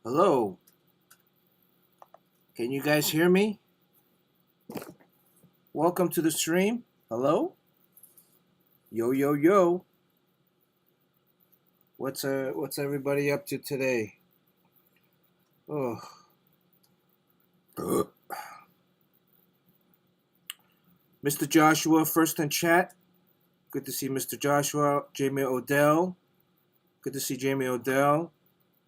Hello, can you guys hear me? Welcome to the stream. Hello? Yo yo yo. What's everybody up to today? Oh. Mr. Joshua first in chat. Good to see Mr. Joshua. Jamie Odell. Good to see Jamie Odell.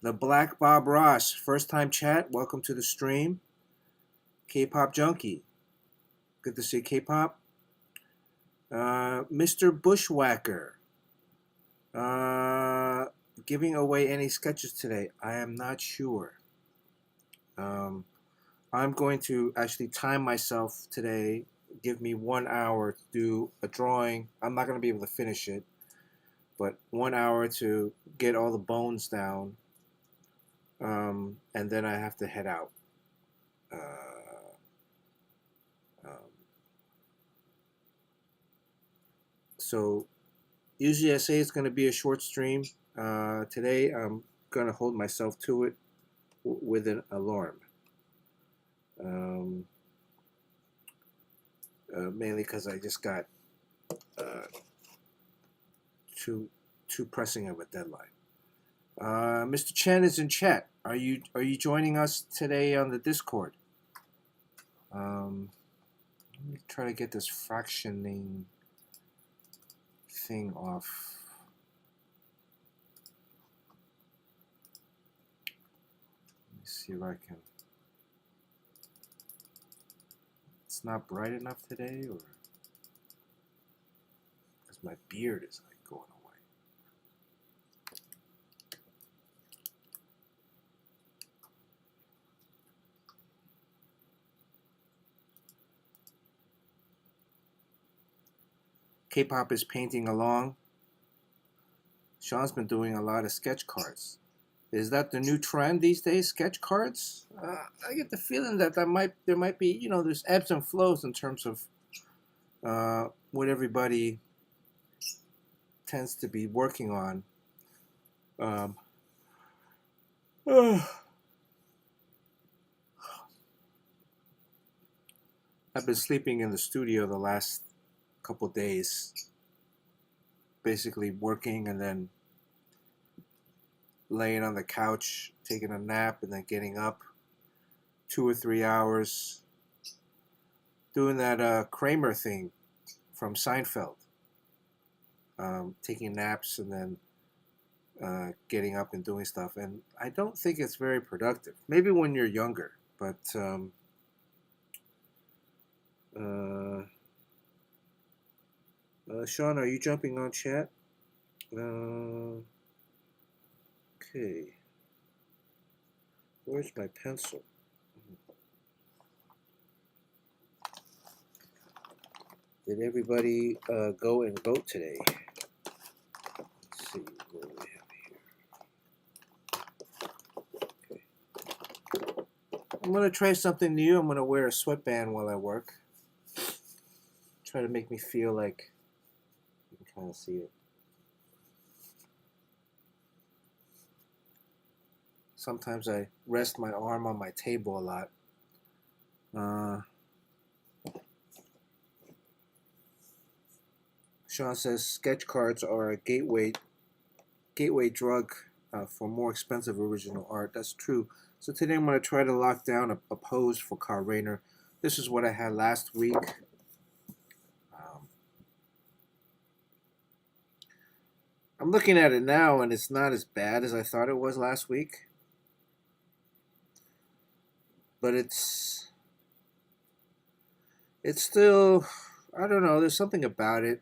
The Black Bob Ross, first time chat. Welcome to the stream. K-pop junkie. Good to see K-pop. Mr. Bushwhacker. Giving away any sketches today? I am not sure. I'm going to actually time myself today. Give me 1 hour to do a drawing. I'm not going to be able to finish it, but 1 hour to get all the bones down, and then I have to head out. So usually I say it's going to be a short stream. Today I'm going to hold myself to it with an alarm. Mainly because I just got too pressing of a deadline. Mr. Chen is in chat. Are you joining us today on the Discord? Let me try to get this fractioning thing off. Let me see if I can. It's not bright enough today, or because my beard is like going away. K-pop is painting along. Sean's been doing a lot of sketch cards. Is that the new trend these days? Sketch cards? I get the feeling that there might be, there's ebbs and flows in terms of what everybody tends to be working on. I've been sleeping in the studio the last couple days, basically working and then laying on the couch, taking a nap, and then getting up 2 or 3 hours, doing that Kramer thing from Seinfeld, taking naps and then getting up and doing stuff. And I don't think it's very productive. Maybe when you're younger, but Sean, are you jumping on chat? Okay. Where's my pencil? Did everybody go and vote today? Let's see what we have here. Okay. I'm going to try something new. I'm going to wear a sweatband while I work. Try to make me feel like you can kind of see it. Sometimes I rest my arm on my table a lot. Sean says sketch cards are a gateway drug for more expensive original art. That's true. So today I'm going to try to lock down a pose for Rayner. This is what I had last week. I'm looking at it now, and it's not as bad as I thought it was last week. But it's still, I don't know, there's something about it.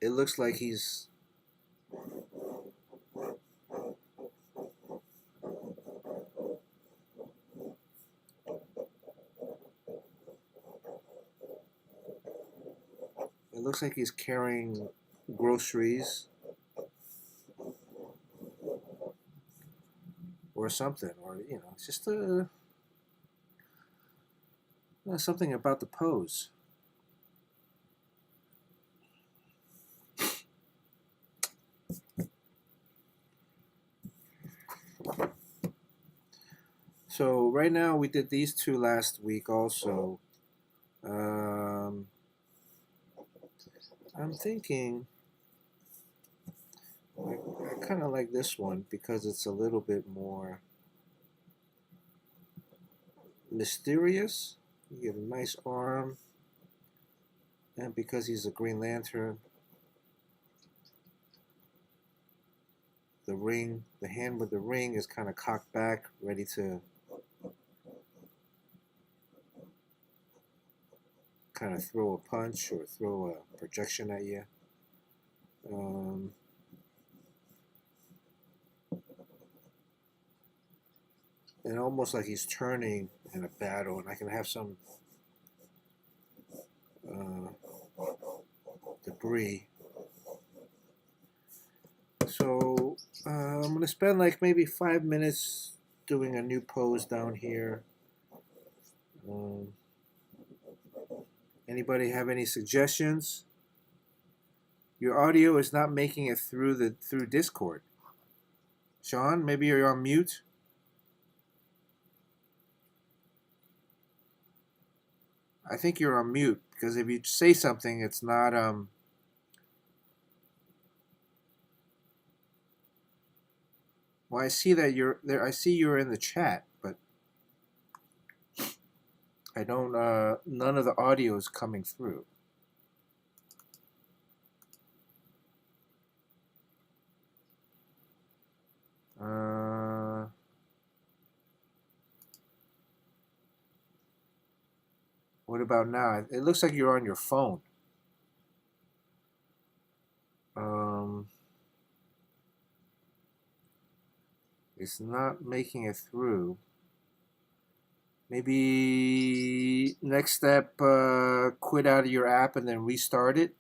It looks like he's carrying groceries or something, or it's just something about the pose. So right now we did these two last week also. Um, I'm thinking I kind of like this one because it's a little bit more mysterious. You get a nice arm, and because he's a Green Lantern, the hand with the ring is kind of cocked back, ready to kind of throw a punch or throw a projection at you. Um, and almost like he's turning in a battle, and I can have some debris. So I'm gonna spend like maybe 5 minutes doing a new pose down here. Um, Anybody have any suggestions? Your audio is not making it through Discord. Sean, maybe you're on mute. I think you're on mute because if you say something, it's not Well, I see that you're there. I see you're in the chat, but I don't. None of the audio is coming through. What about now? It looks like you're on your phone. It's not making it through. Maybe next step, quit out of your app and then restart it.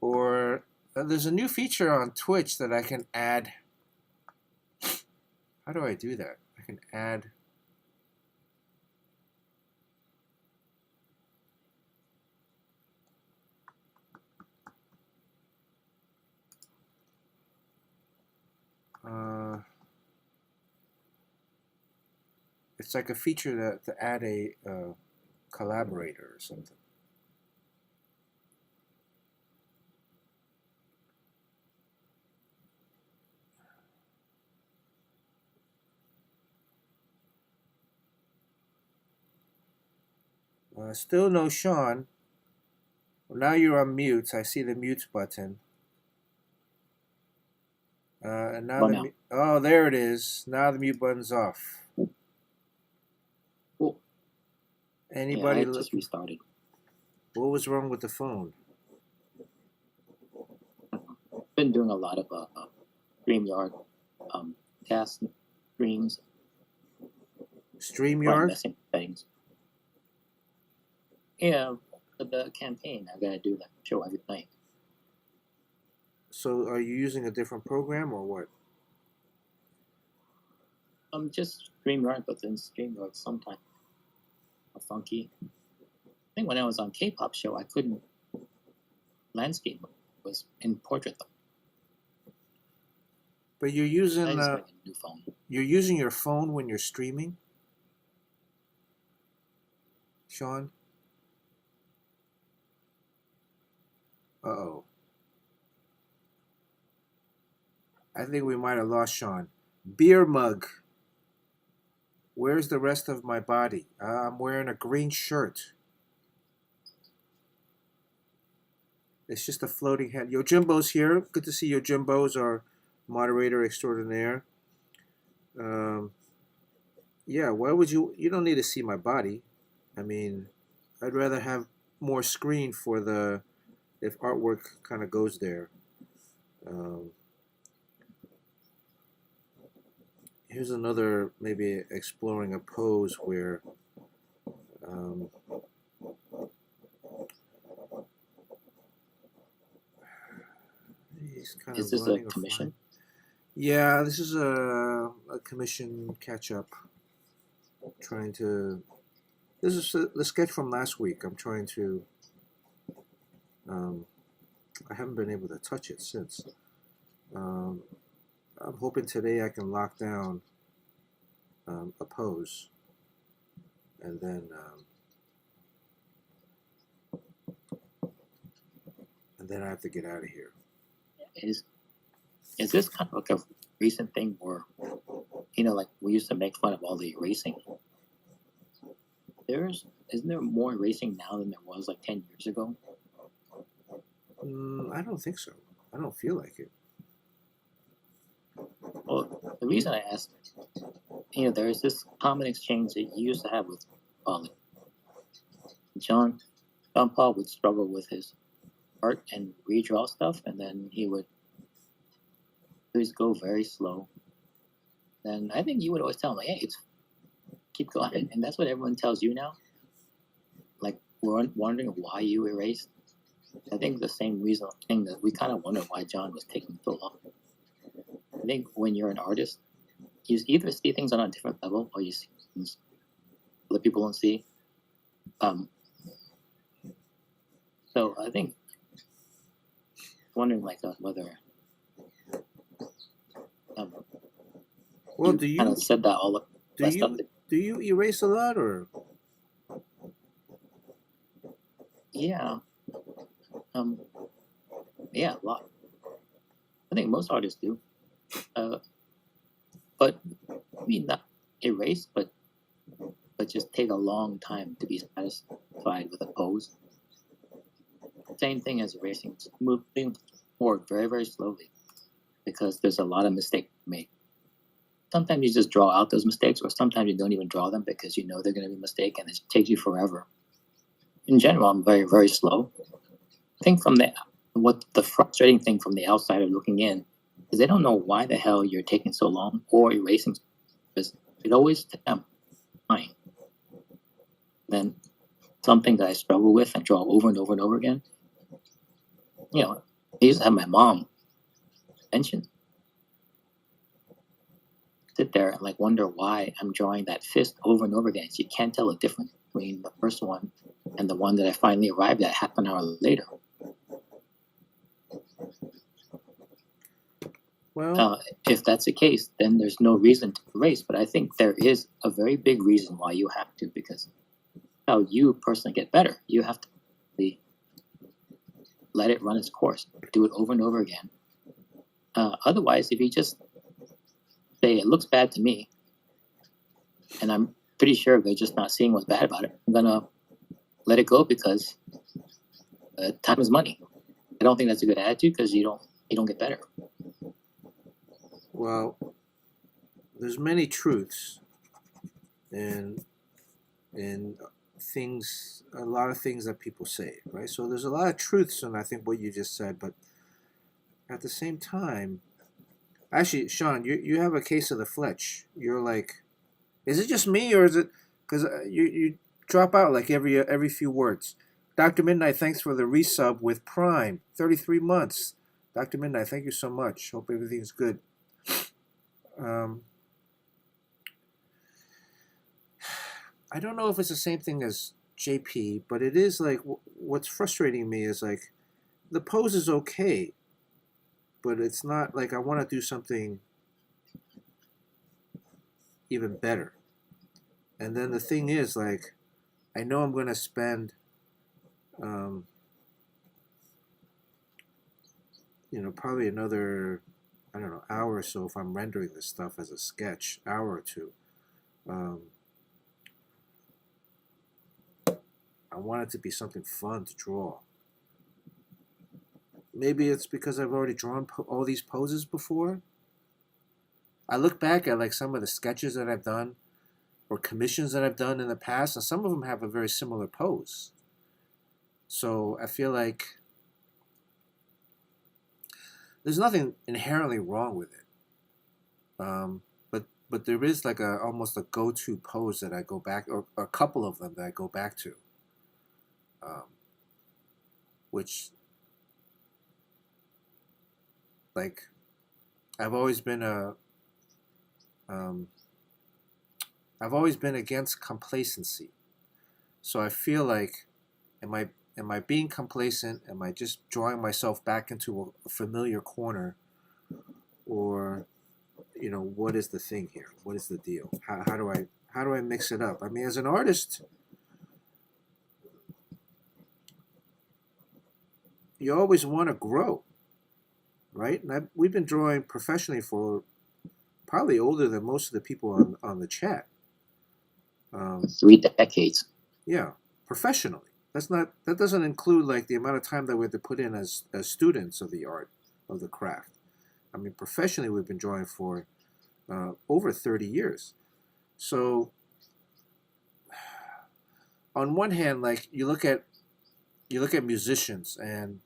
Or there's a new feature on Twitch that I can add. How do I do that? I can add. It's like a feature to add a collaborator or something. Still no Sean. Well, now you're on mute. I see the mute button. And now oh, there it is. Now the mute button's off. Cool. Anybody? Yeah, I just restarted. What was wrong with the phone? Been doing a lot of StreamYard cast streams. StreamYard? Messing things. Yeah, for the campaign, I gotta do that show every night. So, are you using a different program or what? Just StreamYard, but then StreamYard sometimes funky. I think when I was on K-pop show, I couldn't landscape was in portrait though. But you're using a new phone. You're using your phone when you're streaming, Sean? Uh-oh. I think we might have lost Sean. Beer mug. Where's the rest of my body? I'm wearing a green shirt. It's just a floating head. Yojimbo's here. Good to see Yojimbo's our moderator extraordinaire. Yeah, why would you don't need to see my body. I mean, I'd rather have more screen for the if artwork kind of goes there. Here's another maybe exploring a pose where he's kind is of this running a commission? Yeah, this is a commission catch-up. Trying to... This is the sketch from last week. I'm trying to... I haven't been able to touch it since. I'm hoping today I can lock down a pose, and then I have to get out of here. Is this kind of like a recent thing where, like we used to make fun of all the erasing? Isn't there more erasing now than there was like 10 years ago? I don't think so. I don't feel like it. Well, the reason I asked, there is this common exchange that you used to have with Paul. John Paul would struggle with his art and redraw stuff, and then he would always go very slow. And I think you would always tell him, like, hey, keep going. And that's what everyone tells you now. Like, we're wondering why you erased. I think the same thing that we kind of wonder why John was taking so long. I think when you're an artist, you either see things on a different level or you see things other people don't see. So I think wondering like whether Well, you kind of said that all of that stuff. Do you erase a lot, or? Yeah, yeah, a lot. I think most artists do, but I mean not erase, but just take a long time to be satisfied with a pose. Same thing as erasing, moving forward very, very slowly, because there's a lot of mistakes made. Sometimes you just draw out those mistakes, or sometimes you don't even draw them because you know they're going to be a mistake, and it takes you forever. In general, I'm very, very slow. I think what the frustrating thing from the outsider looking in is they don't know why the hell you're taking so long or erasing, because it always fine. Then something that I struggle with and draw over and over and over again. I used to have my mom mention, sit there and like wonder why I'm drawing that fist over and over again. So you can't tell the difference between the first one and the one that I finally arrived at half an hour later. Well, if that's the case, then there's no reason to erase. But I think there is a very big reason why you have to, because how you personally get better, you have to let it run its course, do it over and over again. Otherwise, if you just say it looks bad to me, and I'm pretty sure they're just not seeing what's bad about it, I'm gonna let it go because time is money. I don't think that's a good attitude, because you don't get better. Well, there's many truths and things, a lot of things that people say, right? So there's a lot of truths in I think what you just said, but at the same time, actually, Sean, you have a case of the Fletch. You're like, is it just me, or is it because you drop out like every few words? Dr. Midnight, thanks for the resub with Prime, 33 months. Dr. Midnight, thank you so much. Hope everything's good. I don't know if it's the same thing as JP, but it is like what's frustrating me is like the pose is okay, but it's not like I want to do something even better. And then the thing is, like, I know I'm going to spend, probably another, I don't know, hour or so if I'm rendering this stuff as a sketch, hour or two. I want it to be something fun to draw. Maybe it's because I've already drawn all these poses before. I look back at like some of the sketches that I've done or commissions that I've done in the past, and some of them have a very similar pose. So I feel like there's nothing inherently wrong with it. But there is like almost a go-to pose that I go back, or a couple of them that I go back to, which, like, I've always been against complacency. So I feel like, am I being complacent? Am I just drawing myself back into a familiar corner, or what is the thing here? What is the deal? How do I mix it up? I mean, as an artist, you always want to grow, right? And we've been drawing professionally for probably older than most of the people on the chat. 3 decades. Yeah, professionally. That doesn't include like the amount of time that we had to put in as students of the art of the craft. I mean, professionally, we've been drawing for over 30 years. So, on one hand, like you look at musicians, and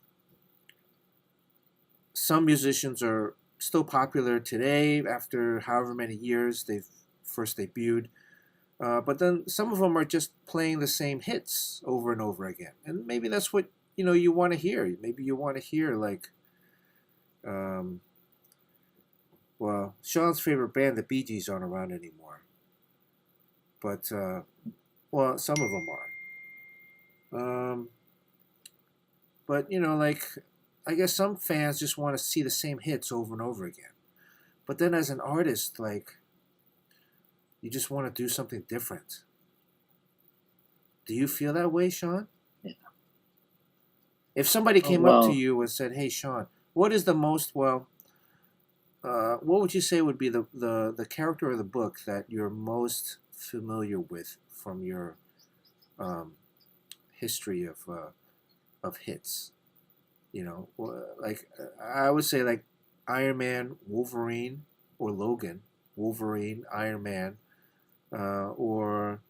some musicians are still popular today after however many years they've first debuted. But then some of them are just playing the same hits over and over again, and maybe that's what you want to hear. Maybe you want to hear like, well, Sean's favorite band, the Bee Gees, aren't around anymore, but well, some of them are. But like, I guess some fans just want to see the same hits over and over again. But then, as an artist, like, you just want to do something different. Do you feel that way, Sean? Yeah. If somebody came up to you and said, "Hey, Sean, what is the most what would you say would be the character of the book that you're most familiar with from your history of hits?" Like I would say like Iron Man, Wolverine, or Logan, Wolverine, Iron Man, or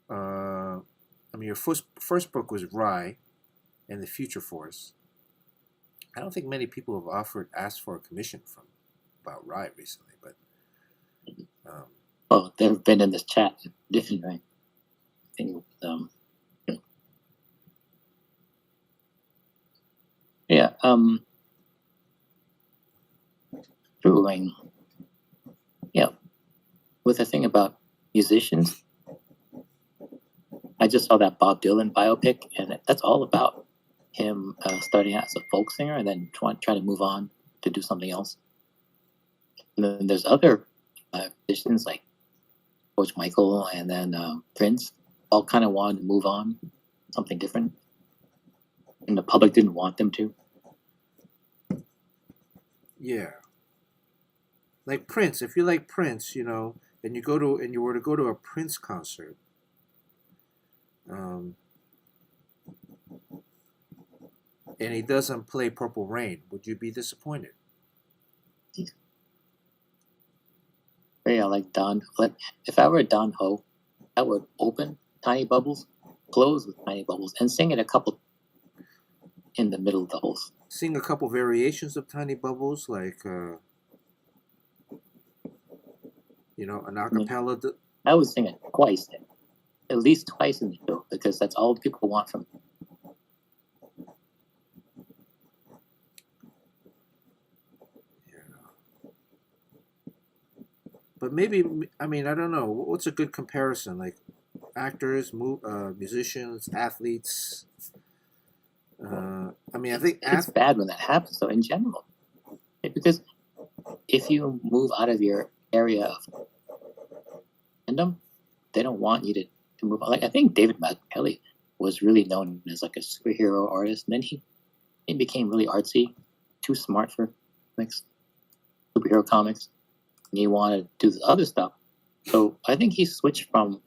I mean, your first book was Rye and the Future Force. I don't think many people have asked for a commission about Rye recently, but they've been in this chat different, right? Thing yeah, true. I mean, yeah, with the thing about musicians, I just saw that Bob Dylan biopic, and that's all about him starting out as a folk singer and then trying to move on to do something else. And then there's other musicians like Coach Michael and then Prince, all kind of wanted to move on, something different, and the public didn't want them to. Yeah, like Prince. If you like Prince, and you were to go to a Prince concert, and he doesn't play Purple Rain, would you be disappointed? Yeah, like Don. If I were Don Ho, I would open Tiny Bubbles, close with Tiny Bubbles, and sing it a couple in the middle of the holes. Sing a couple variations of Tiny Bubbles, like an acapella. I would sing it twice, at least twice in the show, because that's all people want from me. But maybe, I mean, I don't know. What's a good comparison? Like actors, musicians, athletes. I mean, I think it's bad when that happens, though, in general. Because if you move out of your area of fandom, they don't want you to move on. Like, I think David Kelly was really known as like a superhero artist, and then he became really artsy, too smart for superhero comics. And he wanted to do the other stuff. So I think he switched from,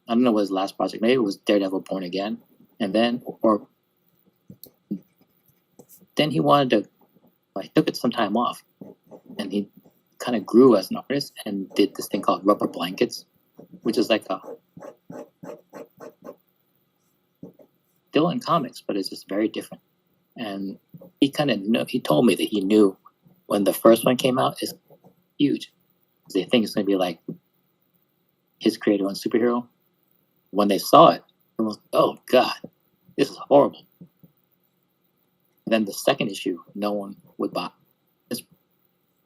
I don't know what his last project, maybe it was Daredevil Born Again, and then he wanted to, like, took it some time off, and he kind of grew as an artist and did this thing called Rubber Blankets, which is like a still in comics, but it's just very different. And he kind of he told me that he knew when the first one came out is huge. They think it's going to be like his creator on superhero. When they saw it, it was, oh God, this is horrible. And then the second issue, no one would buy.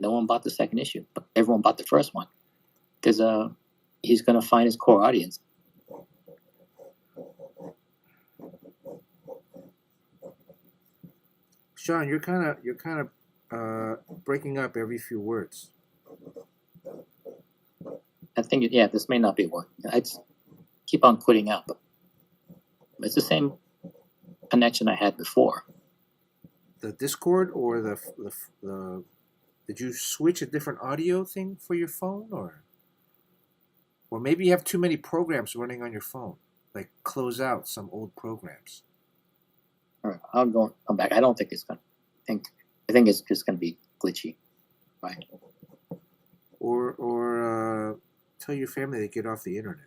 No one bought the second issue, but everyone bought the first one because he's going to find his core audience. Sean, you're kind of breaking up every few words. I think this may not be working. I just keep on quitting out, but it's the same connection I had before. The Discord or the did you switch a different audio thing for your phone, or maybe you have too many programs running on your phone? Like close out some old programs. All right, I'll come back. I don't think it's gonna. I think it's just gonna be glitchy. Right. Or tell your family to get off the internet.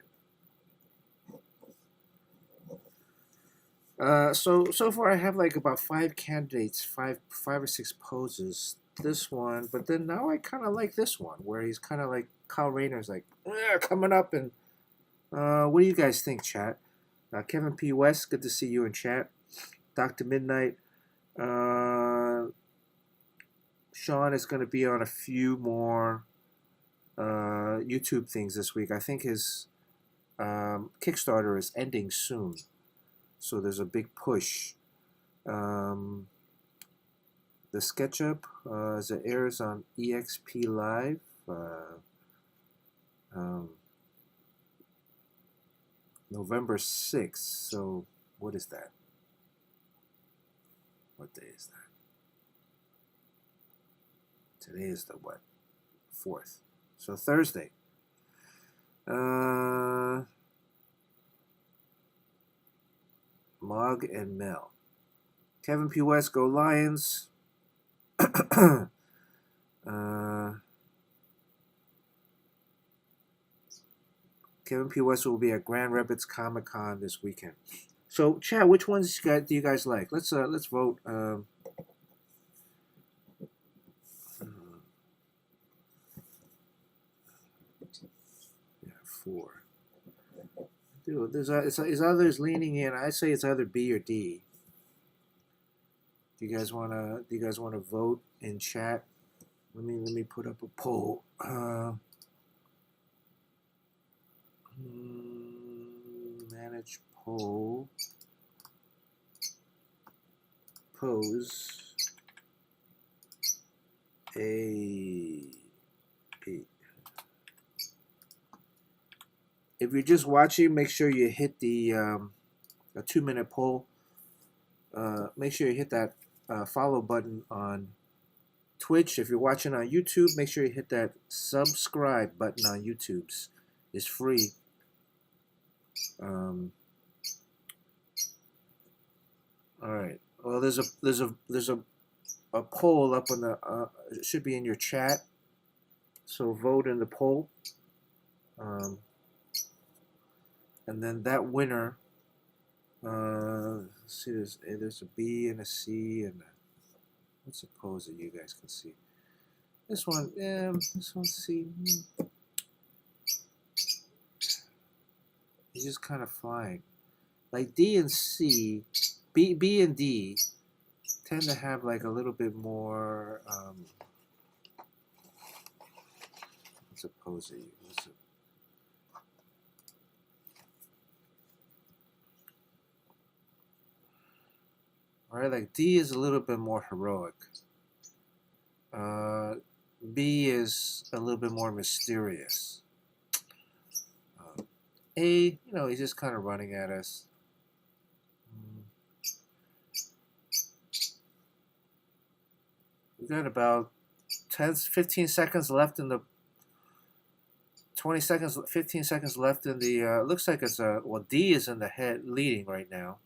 So far I have like about 5 candidates, five or six poses. This one, but then now I kind of like this one where he's kind of like Kyle Rayner's like coming up and what do you guys think, chat? Kevin P. West, good to see you in chat. Dr. Midnight, Sean is going to be on a few more YouTube things this week. I think his Kickstarter is ending soon, so there's a big push. The SketchUp, as it airs on EXP Live, November 6th. So what is that? What day is that? Today is the what? 4th. So Thursday. Mog and Mel. Kevin P. West, go Lions. Kevin P. West will be at Grand Rapids Comic Con this weekend. So, chat, which ones do you guys like? Let's vote. Yeah, 4. Dude, it's others leaning in. I say it's either B or D. Do you guys wanna vote in chat? Let me put up a poll. Manage poll. Pose. A. B. If you're just watching, make sure you hit the a 2-minute poll. Make sure you hit that follow button on Twitch. If you're watching on YouTube, make sure you hit that subscribe button on YouTube's. It's free. All right. Well, there's a poll up on the. It should be in your chat. So vote in the poll. And then that winner. Let's see, there's a B and a C and what's a pose that you guys can see? This one, this one C. He's just kind of flying. Like D and C, B and D tend to have like a little bit more. What's a pose that you? Alright, like D is a little bit more heroic. B is a little bit more mysterious. A, he's just kind of running at us. We've got about 15 seconds left in the 20 seconds, 15 seconds left in the, looks like it's well, D is in the head leading right now.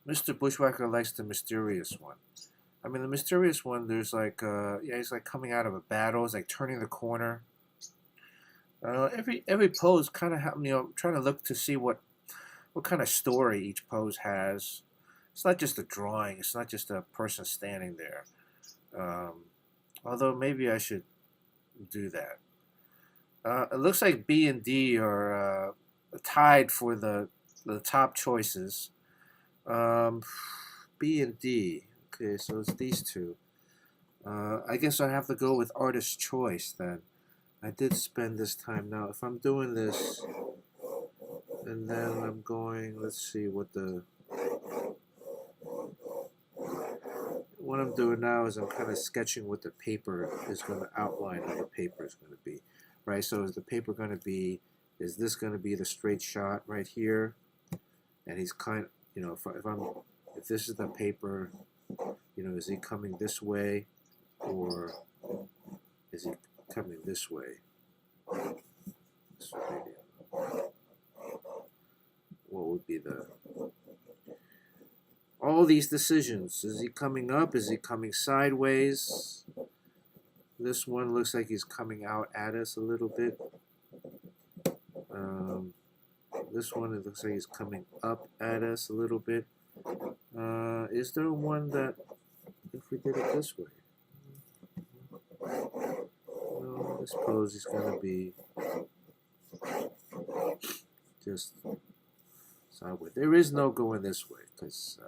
Mr. Bushwhacker likes the mysterious one. I mean, the mysterious one, there's like, he's like coming out of a battle. He's like turning the corner. Every pose kind of, trying to look to see what kind of story each pose has. It's not just a drawing. It's not just a person standing there. Although maybe I should do that. It looks like B and D are tied for the top choices. B and D. Okay, so it's these two. I guess I have to go with artist choice then. I did spend this time. Now, if I'm doing this, and then I'm going, let's see what I'm doing now is I'm kind of sketching what the paper is going to outline of the paper is going to be, right? So is the paper going to be, is this going to be the straight shot right here? And he's kind of, if this is the paper, is he coming this way or is he coming this way? So maybe, what would be all these decisions? Is he coming up? Is he coming sideways? This one looks like he's coming out at us a little bit. This one, it looks like he's coming up at us a little bit. Is there one that, if we did it this way? No, this pose is going to be just sideways. There is no going this way because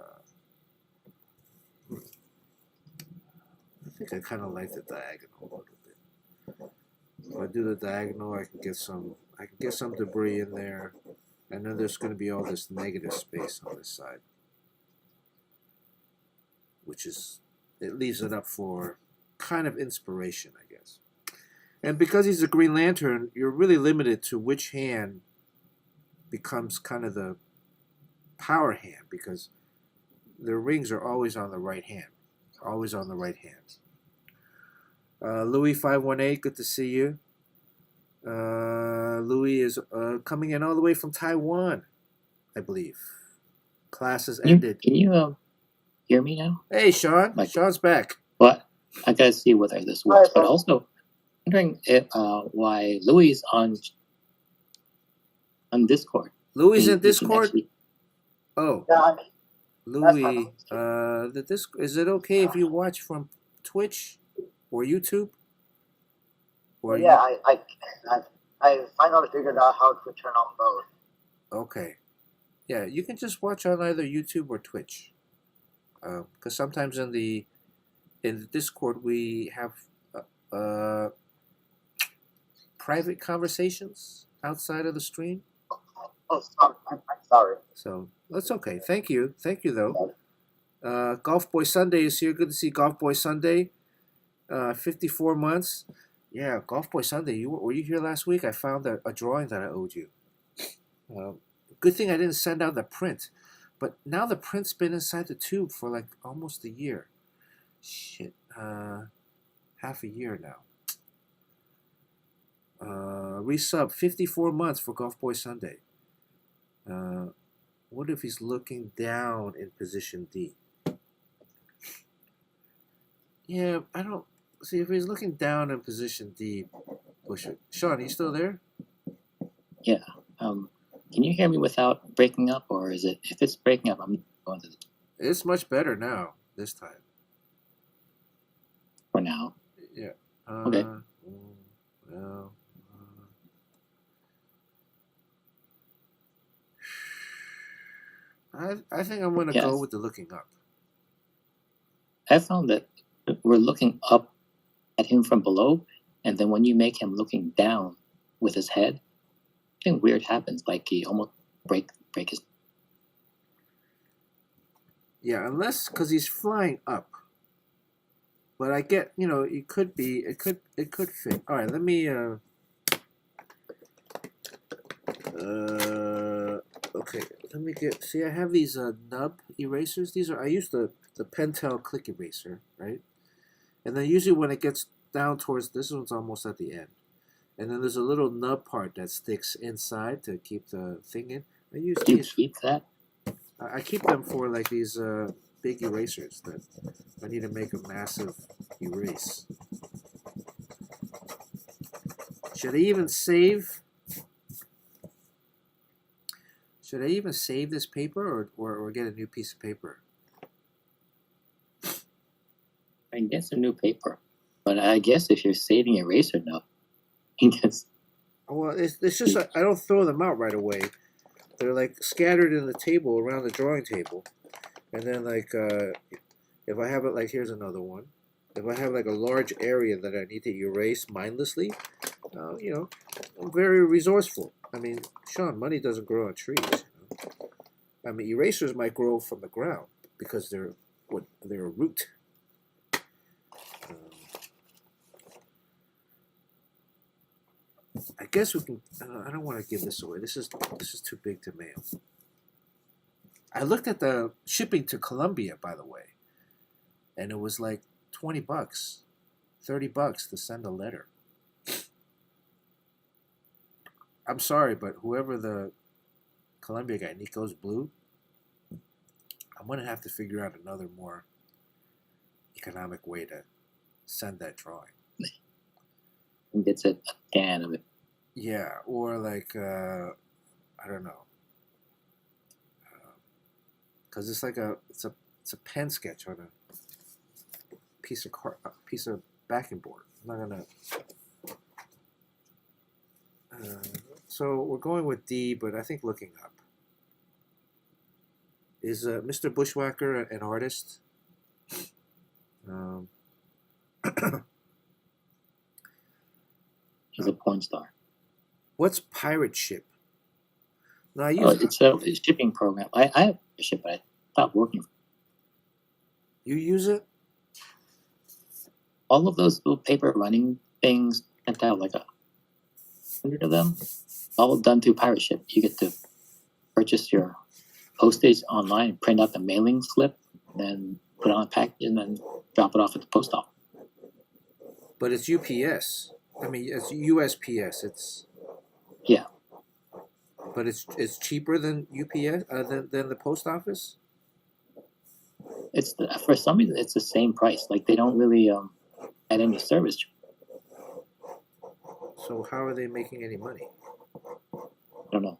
I think I kind of like the diagonal a little bit. If I do the diagonal, I can get some debris in there, and then there's going to be all this negative space on this side, which is, it leaves it up for kind of inspiration, I guess. And because he's a Green Lantern, you're really limited to which hand becomes kind of the power hand, because the rings are always on the right hand. Always on the right hand. Louis 518, good to see you. Louis is coming in all the way from Taiwan, I believe. Class has ended. Can you hear me now? Hey, Sean. Sean's back. Well, I gotta see whether this works. But also, wondering if, why Louis is on Discord. Louis in Discord? Actually... Oh. Yeah, Louis, is it okay if you watch from Twitch or YouTube? Or yeah, I finally figured out how to turn on both. Okay. Yeah, you can just watch on either YouTube or Twitch. Because sometimes in the Discord we have private conversations outside of the stream. Oh, sorry. I'm sorry. So that's okay. Thank you. Thank you, though. Golf Boy Sunday is here. Good to see Golf Boy Sunday. 54 months. Yeah, Golf Boy Sunday. Were you here last week? I found a drawing that I owed you. Good thing I didn't send out the print. But now the print's been inside the tube for like almost a year. Shit. Half a year now. Resub 54 months for Golf Boy Sunday. What if he's looking down in position D? Yeah, I don't see if he's looking down in position D. Push it. Sean, are you still there? Yeah. Can you hear me without breaking up, or is it? If it's breaking up, I'm going to. It's much better now. This time. For now. Yeah. Okay. Well. I think I'm going to go with the looking up. I found that we're looking up at him from below, and then when you make him looking down with his head, something weird happens, like he almost break his... Yeah, unless, because he's flying up. But I get, it could fit. All right, let me, okay, let me see, I have these nub erasers. I use the Pentel click eraser, right? And then usually when it gets down towards, this one's almost at the end. And then there's a little nub part that sticks inside to keep the thing in. I use Do you keep that? I keep them for like these big erasers that I need to make a massive erase. Should I even save? Should I even save this paper or get a new piece of paper? I guess a new paper. But I guess if you're saving eraser enough, I guess... Well, it's just I don't throw them out right away. They're like scattered in the table around the drawing table. And then like if I have it, like here's another one. If I have like a large area that I need to erase mindlessly, you know, I'm very resourceful. I mean, Sean, money doesn't grow on trees. You know? I mean, erasers might grow from the ground because they're a root. Um, I guess we can. I don't want to give this away. This is too big to mail. I looked at the shipping to Colombia, by the way, and it was like $20, $30 to send a letter. I'm sorry, but whoever the Colombia guy, Nico's Blue, I'm gonna have to figure out another more economic way to send that drawing. And gets a can of it. Yeah, or like I don't know, because it's like it's a pen sketch on a piece of backing board. I'm not gonna. So we're going with D, but I think looking up. Is Mr. Bushwhacker an artist? He's a porn star. What's pirate ship? No, I Oh, use. it's a shipping program. I have a ship, but I stopped working. You use it? All of those little paper running things, sent out like 100 of them, all done through pirate ship. You get to purchase your postage online, print out the mailing slip, then put it on a package, and then drop it off at the post office. But it's UPS. I mean, it's USPS. It's Yeah, but it's cheaper than UPS than the post office. for some reason it's the same price. Like they don't really add any service. So how are they making any money? I don't know.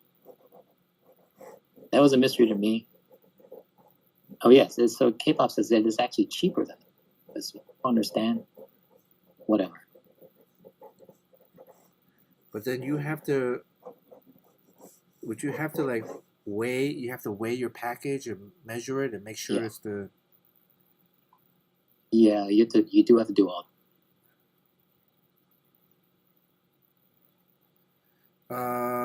That was a mystery to me. Oh yes, so K-pop says that it's actually cheaper than it. I don't understand. Whatever. But then you have to. Would you have to like weigh? You have to weigh your package and measure it and make sure it's the. Yeah, you do have to do all.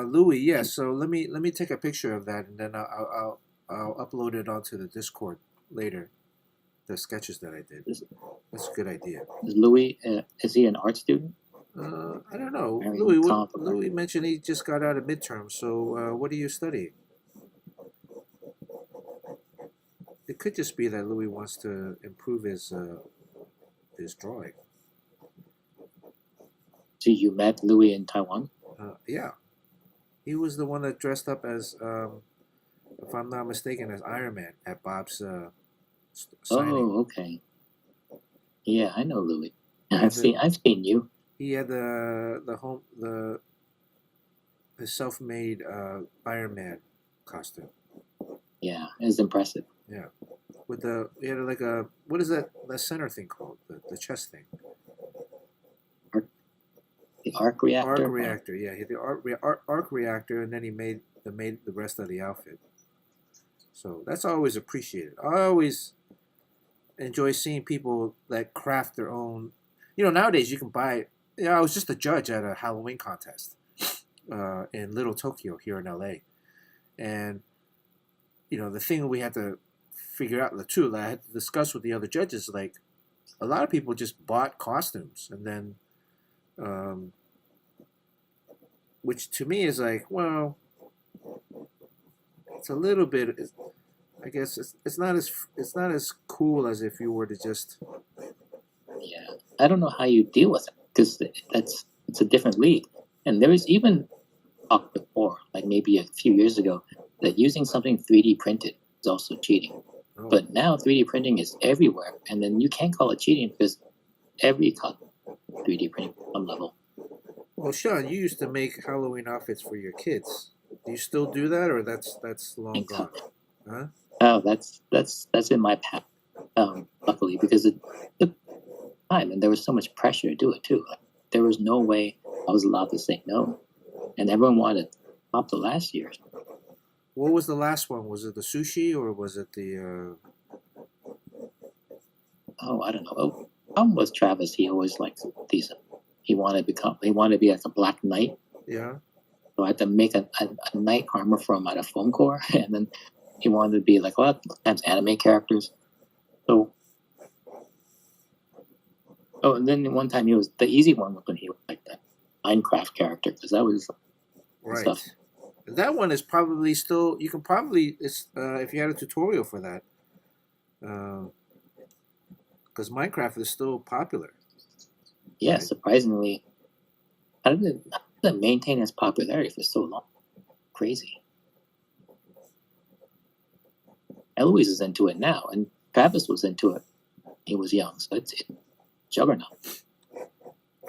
Louis, yeah. So let me take a picture of that and then I'll upload it onto the Discord later. The sketches that I did. That's a good idea. Is Louis? Is he an art student? I don't know. Very Louis, complicated. Louis mentioned he just got out of midterm. So what are you studying? It could just be that Louis wants to improve his drawing. So you met Louis in Taiwan? Yeah, he was the one that dressed up as, if I'm not mistaken, as Iron Man at Bob's signing. Oh, okay. Yeah, I know Louis. Yeah, I've seen you. He had the self-made Iron Man costume. Yeah, it was impressive. Yeah, with he had like a, what is that center thing called, the chest thing? The arc reactor. Arc reactor, yeah. He had the arc reactor, and then he made the rest of the outfit. So that's always appreciated. I always enjoy seeing people that craft their own. You know, nowadays you can buy. I was just a judge at a Halloween contest in Little Tokyo here in LA, and you know the thing we had to figure out, the two that I had to discuss with the other judges, like a lot of people just bought costumes and then. Which to me is like, well, it's a little bit. I guess it's not as cool as if you were to just. Yeah, I don't know how you deal with it because it's a different league, and there was even talk before, like maybe a few years ago, that using something 3D printed is also cheating. Oh. But now 3D printing is everywhere, and then you can't call it cheating because every 3D printing at some level. Well, Sean, you used to make Halloween outfits for your kids. Do you still do that, or that's long gone? Huh? Oh, that's in my path. Luckily, because it took time and there was so much pressure to do it too. Like, there was no way I was allowed to say no, and everyone wanted to top the last year's. What was the last one? Was it the sushi or was it the? Oh, I don't know. Oh, was Travis. He always liked these he wanted to be like a black knight. Yeah. So I had to make a knight armor for him out of foam core, and then he wanted to be like a lot of times anime characters. So, and then one time he was the easy one was when he was like that Minecraft character, because that was Right. stuff. That one is probably still. You can probably if you had a tutorial for that, because Minecraft is still popular. Yeah, Right. surprisingly, how did it maintain its popularity for so long? Crazy. Eloise is into it now, and Travis was into it. He was young, so it's juggernaut.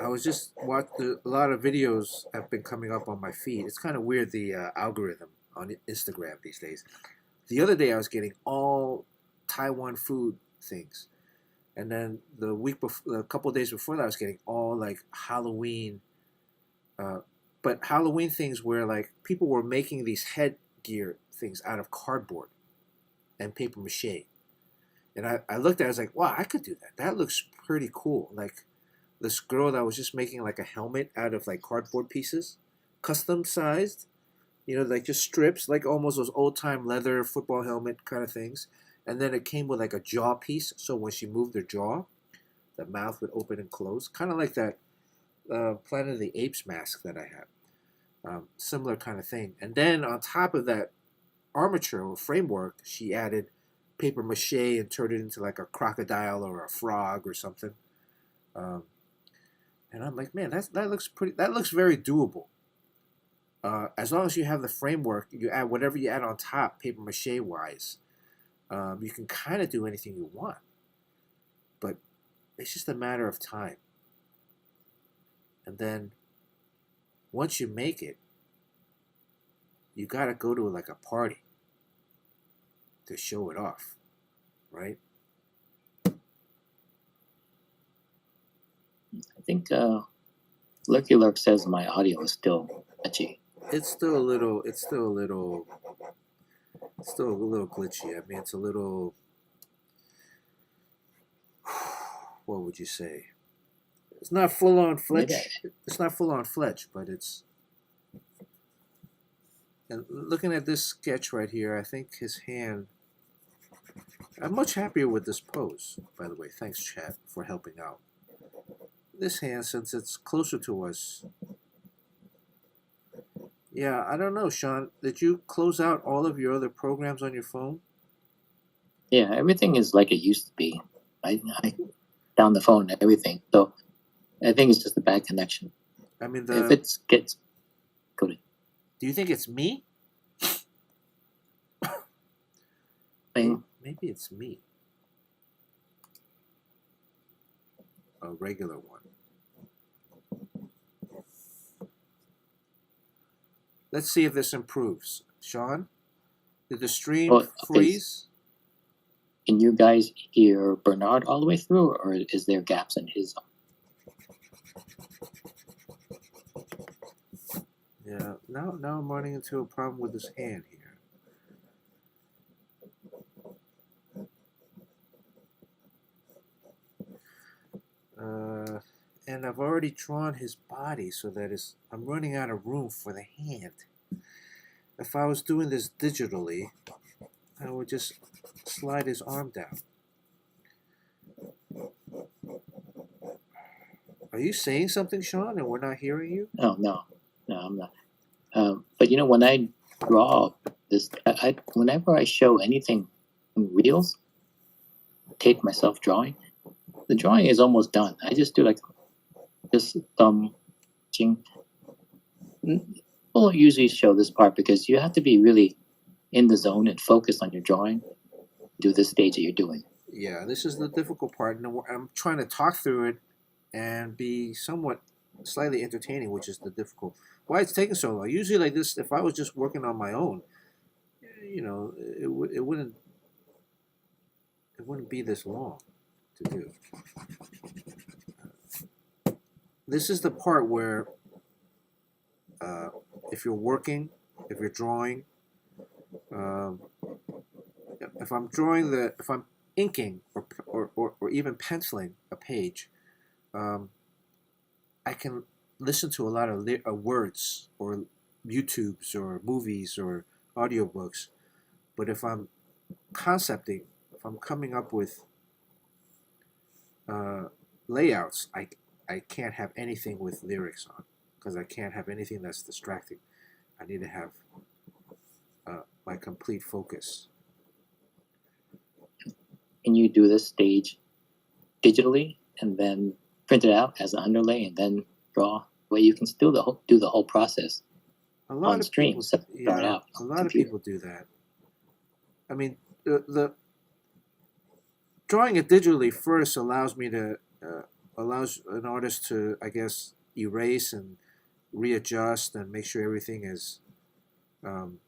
I was just watching a lot of videos have been coming up on my feed. It's kind of weird the algorithm on Instagram these days. The other day I was getting all Taiwan food things, and then the week before, a couple of days before that, I was getting all like Halloween, but Halloween things where like people were making these headgear things out of cardboard and paper mache. And I looked at it, I was like, wow, I could do that. That looks pretty cool. Like this girl that was just making like a helmet out of like cardboard pieces, custom sized, like just strips, like almost those old time leather football helmet kind of things. And then it came with like a jaw piece. So when she moved her jaw, the mouth would open and close, kind of like that Planet of the Apes mask that I had. Similar kind of thing. And then on top of that armature or framework, she added paper mache and turned it into like a crocodile or a frog or something. Um, and I'm like, man, that looks pretty. That looks very doable. As long as you have the framework, you add whatever you add on top, paper mache wise. You can kind of do anything you want, but it's just a matter of time. And then once you make it, you gotta go to like a party to show it off, right? I think Lucky Lurk says my audio is still edgy. It's still a little. It's still a little. It's still a little glitchy. I mean, it's a little. What would you say? It's not full on Fletch. It's not full on Fletch, but it's. And looking at this sketch right here, I think his hand. I'm much happier with this pose, by the way. Thanks, chat, for helping out. This hand, since it's closer to us. Yeah, I don't know, Sean. Did you close out all of your other programs on your phone? Yeah, everything is like it used to be. I down the phone and everything. So I think it's just a bad connection. I mean, if it gets coded. Do you think it's me? Maybe it's me. A regular one. Let's see if this improves. Sean, did the stream freeze? Can you guys hear Bernard all the way through, or is there gaps in his? Yeah, now I'm running into a problem with this hand here. And I've already drawn his body so that I'm running out of room for the hand. If I was doing this digitally, I would just slide his arm down. Are you saying something, Sean, and we're not hearing you? No, I'm not. But when I draw this, whenever I show anything in reels, take myself drawing, the drawing is almost done. I just do like this ching. We'll usually show this part because you have to be really in the zone and focused on your drawing. Do this stage that you're doing. Yeah, this is the difficult part, and I'm trying to talk through it and be somewhat slightly entertaining, which is the difficult. Why it's taking so long? Usually, like this, if I was just working on my own, it wouldn't be this long to do. This is the part where, if you're working, if you're drawing, if I'm inking or even penciling a page, I I can listen to a lot of words or YouTubes or movies or audiobooks, but if I'm concepting, if I'm coming up with uh, layouts, I can't have anything with lyrics on because I can't have anything that's distracting. I need to have my complete focus. Can you do this stage digitally and then print it out as an underlay and then draw? Where you can still do the whole process A lot on of stream, people, start yeah, out a on lot of computer. people do that. I mean, the drawing it digitally first allows me to allows an artist to, I guess, erase and readjust and make sure everything um,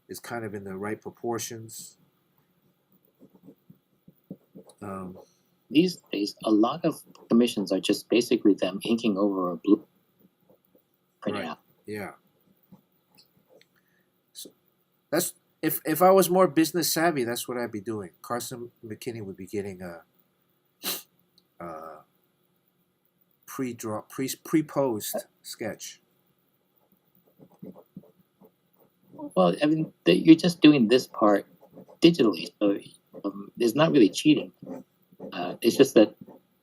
is kind of in the right proportions. Um, These days, a lot of commissions are just basically them inking over a blue, print it right. out. Yeah. So that's if I was more business savvy, that's what I'd be doing. Carson McKinney would be getting a pre-posed sketch. Well, I mean, you're just doing this part digitally, so it's not really cheating. It's just that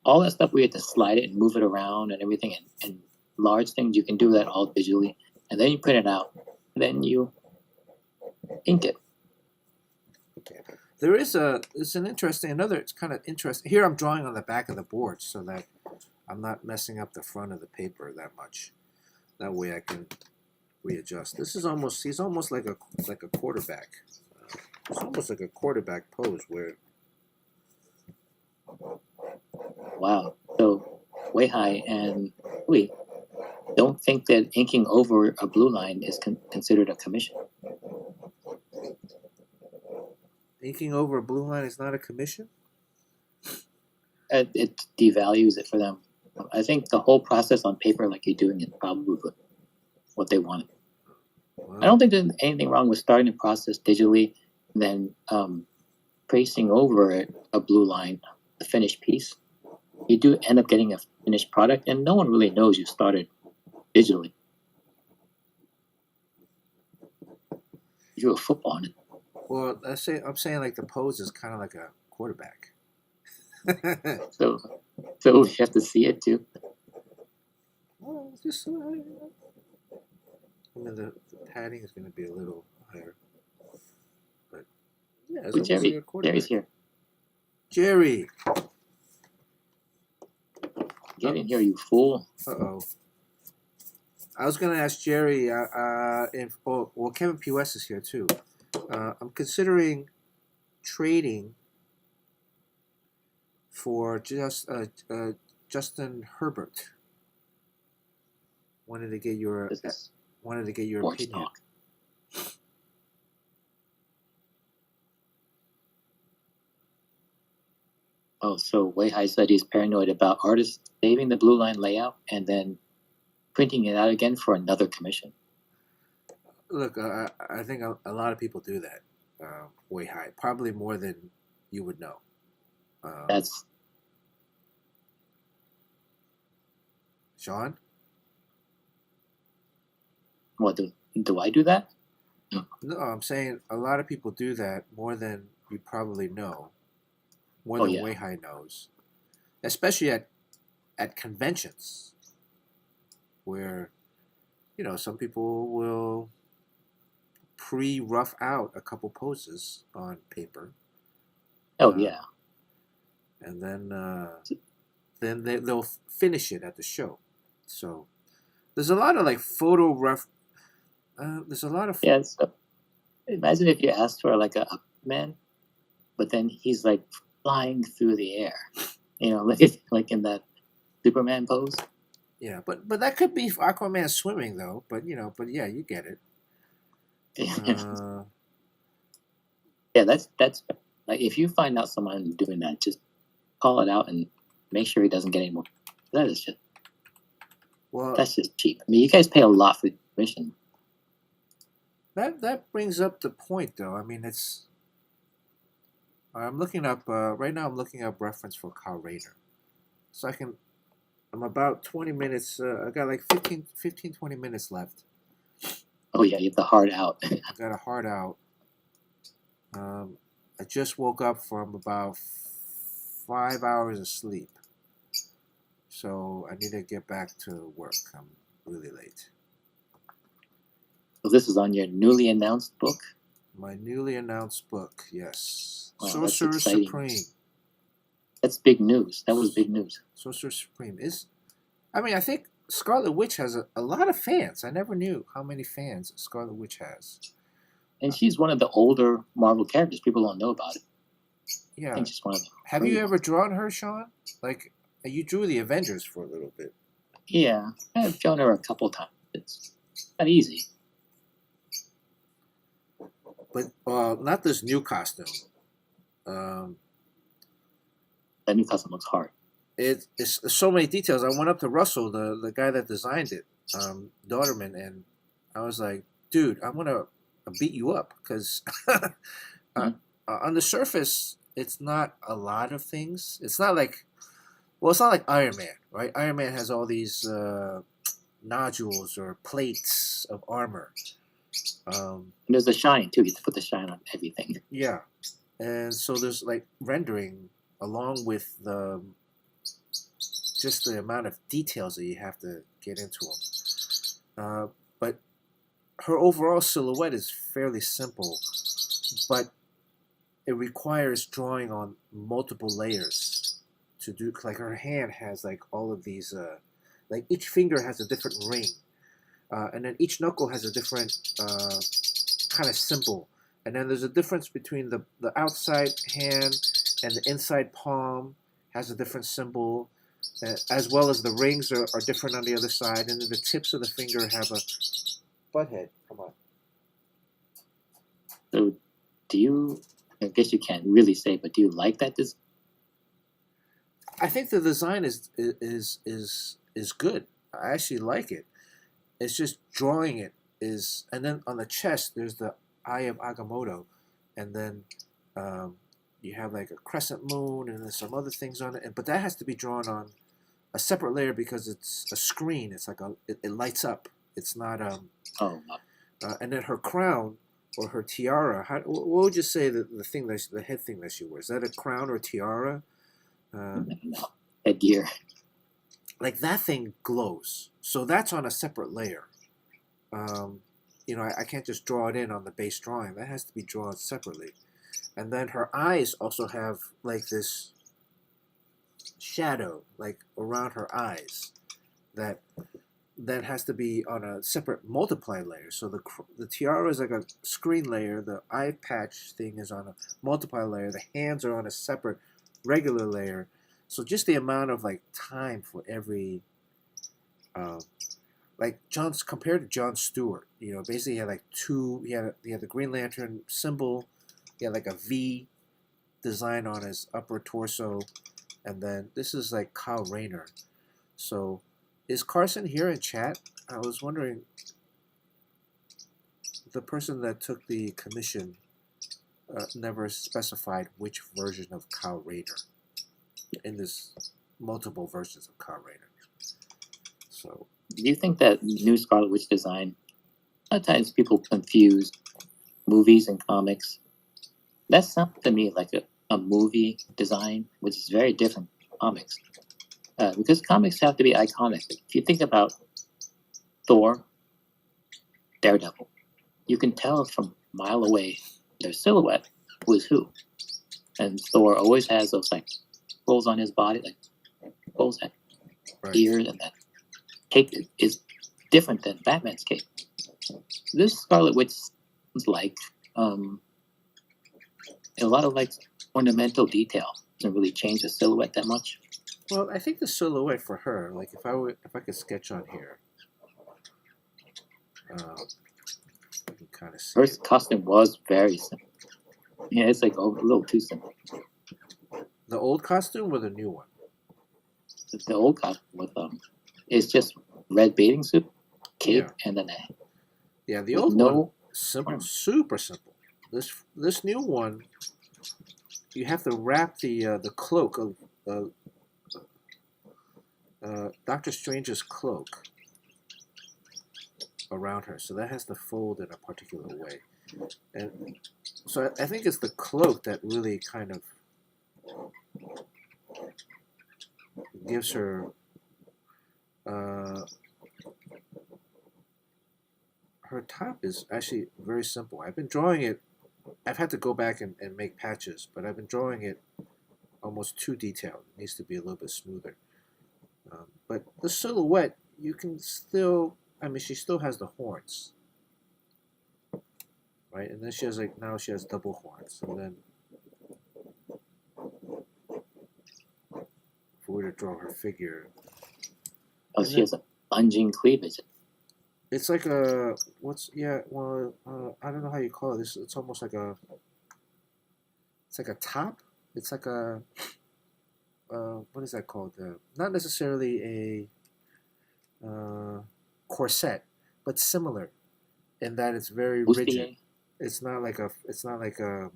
all that stuff we had to slide it and move it around and everything, and large things, you can do that all digitally, and then you print it out, and then you ink it. There is it's an interesting another. It's kind of interesting. Here I'm drawing on the back of the board so that I'm not messing up the front of the paper that much. That way I can readjust. This is almost he's almost like a quarterback. It's almost like a quarterback pose where Wow. So Weihai and Hui don't think that inking over a blue line is considered a commission. inking over a blue line is not a commission. It devalues it for them. I think the whole process on paper, like you're doing, is probably what they wanted. Wow. I don't think there's anything wrong with starting the process digitally and then tracing over a blue line, a finished piece. You do end up getting a finished product, and no one really knows you started digitally. You drew a football on it. Well, I'm saying like the pose is kind of like a quarterback. So you have to see it too. Well, just I mean the padding is going to be a little higher, but yeah, it's Oh, almost like a quarterback. Jerry's here. Jerry. Get in here, you fool. Uh-oh. I was gonna ask Jerry if well Kevin P. West is here too. I'm considering trading for Justin Herbert. Wanted to get your This is opinion. talk. Oh, so Weihai said he's paranoid about artists saving the blue line layout and then printing it out again for another commission. Look, I think a lot of people do that way high, probably more than you would know. That's Sean. what do I do that? No, I'm saying a lot of people do that more than you probably know, more Oh, than yeah. Weihai knows, especially at conventions, where some people will pre-rough out a couple poses on paper. Oh, yeah. And then they'll finish it at the show. So there's a lot of like photo rough. There's a lot of Yeah. So imagine if you asked for like a man, but then he's like flying through the air, like in that Superman pose. Yeah, but that could be Aquaman swimming though. But yeah, you get it. Yeah, that's like if you find out someone doing that, just call it out and make sure he doesn't get any more. That's just cheap. I mean, you guys pay a lot for commission. That brings up the point though. I mean, I'm looking up right now. I'm looking up reference for Rayner, so I can I'm about 20 minutes. I got like 20 minutes left. Oh yeah, you have the hard out. I got a heart out. I just woke up from about 5 hours of sleep. So I need to get back to work. I'm really late. So this is on your newly announced book. My newly announced book, yes. Wow, that's Sorcerer exciting. Supreme. That's big news. That was big news. Sorcerer Supreme is. I mean, I think Scarlet Witch has a lot of fans. I never knew how many fans Scarlet Witch has. And she's one of the older Marvel characters. People don't know about it. I Yeah. think she's one of them. Have you ever drawn her, Sean? Like, you drew the Avengers for a little bit. Yeah, I've drawn her a couple times. It's not easy. But not this new costume. That new costume looks hard. It's so many details. I went up to Russell, the guy that designed it, Daughterman, and I was like, dude, I'm going to beat you up because on the surface, it's not a lot of things. It's not like, well, it's not like Iron Man, right? Iron Man has all these nodules or plates of armor. And there's the shine too. You have to put the shine on everything. Yeah, and so there's like rendering along with just the amount of details that you have to get into them. But her overall silhouette is fairly simple, but it requires drawing on multiple layers to do. Like her hand has like all of these, like each finger has a different ring. And then each knuckle has a different kind of symbol. And then there's a difference between the outside hand and the inside palm has a different symbol, as well as the rings are different on the other side. And then the tips of the finger have a butthead. Come on. So, do you? I guess you can't really say, but do you like that design? I think the design is good. I actually like it. It's just drawing it is, and then on the chest there's the Eye of Agamotto, and then you have like a crescent moon and then some other things on it. But that has to be drawn on a separate layer because it's a screen. It's like it lights up. It's not and then her crown or her tiara. What would you say the head thing that she wears? Is that a crown or tiara? No, headgear. Like that thing glows, so that's on a separate layer. I can't just draw it in on the base drawing. That has to be drawn separately. And then her eyes also have like this shadow like around her eyes that has to be on a separate multiply layer. So the tiara is like a screen layer, the eye patch thing is on a multiply layer, the hands are on a separate regular layer. So just the amount of like time for every, like compared to John Stewart, basically he had like he had the Green Lantern symbol, he had like a V design on his upper torso, and then this is like Kyle Rayner. So is Carson here in chat? I was wondering, the person that took the commission never specified which version of Kyle Rayner in this multiple versions of Kyle Rayner. So, do you think that new Scarlet Witch design? Sometimes people confuse movies and comics. That sounds to me like a movie design, which is very different from comics. Because comics have to be iconic. If you think about Thor, Daredevil, you can tell from a mile away their silhouette who is who. And Thor always has those like holes on his body, like holes at ears, and that cape is different than Batman's cape. This Scarlet Witch is like a lot of like ornamental detail. Doesn't really change the silhouette that much. Well, I think the silhouette for her, like if I could sketch on here, you can kind of see. Her costume was very simple. Yeah, it's like a little too simple. The old costume or the new one? The old costume with it's just red bathing suit, cape, and then the old one simple, super simple. This new one, you have to wrap the cloak Doctor Strange's cloak around her, so that has to fold in a particular way, and so I think it's the cloak that really kind of gives her her top is actually very simple. I've been drawing it. I've had to go back and make patches, but I've been drawing it almost too detailed. It needs to be a little bit smoother. But the silhouette, you can still. I mean, she still has the horns, right? And then she has now she has double horns. And then if we were to draw her figure, Oh, and she then, has a lunging cleavage. it's like a what's yeah. Well, I don't know how you call it. It's almost like a. It's like a top. It's like a. What is that called? Not necessarily a corset, but similar in that it's very rigid. Bustier. It's not like a. It's not like a.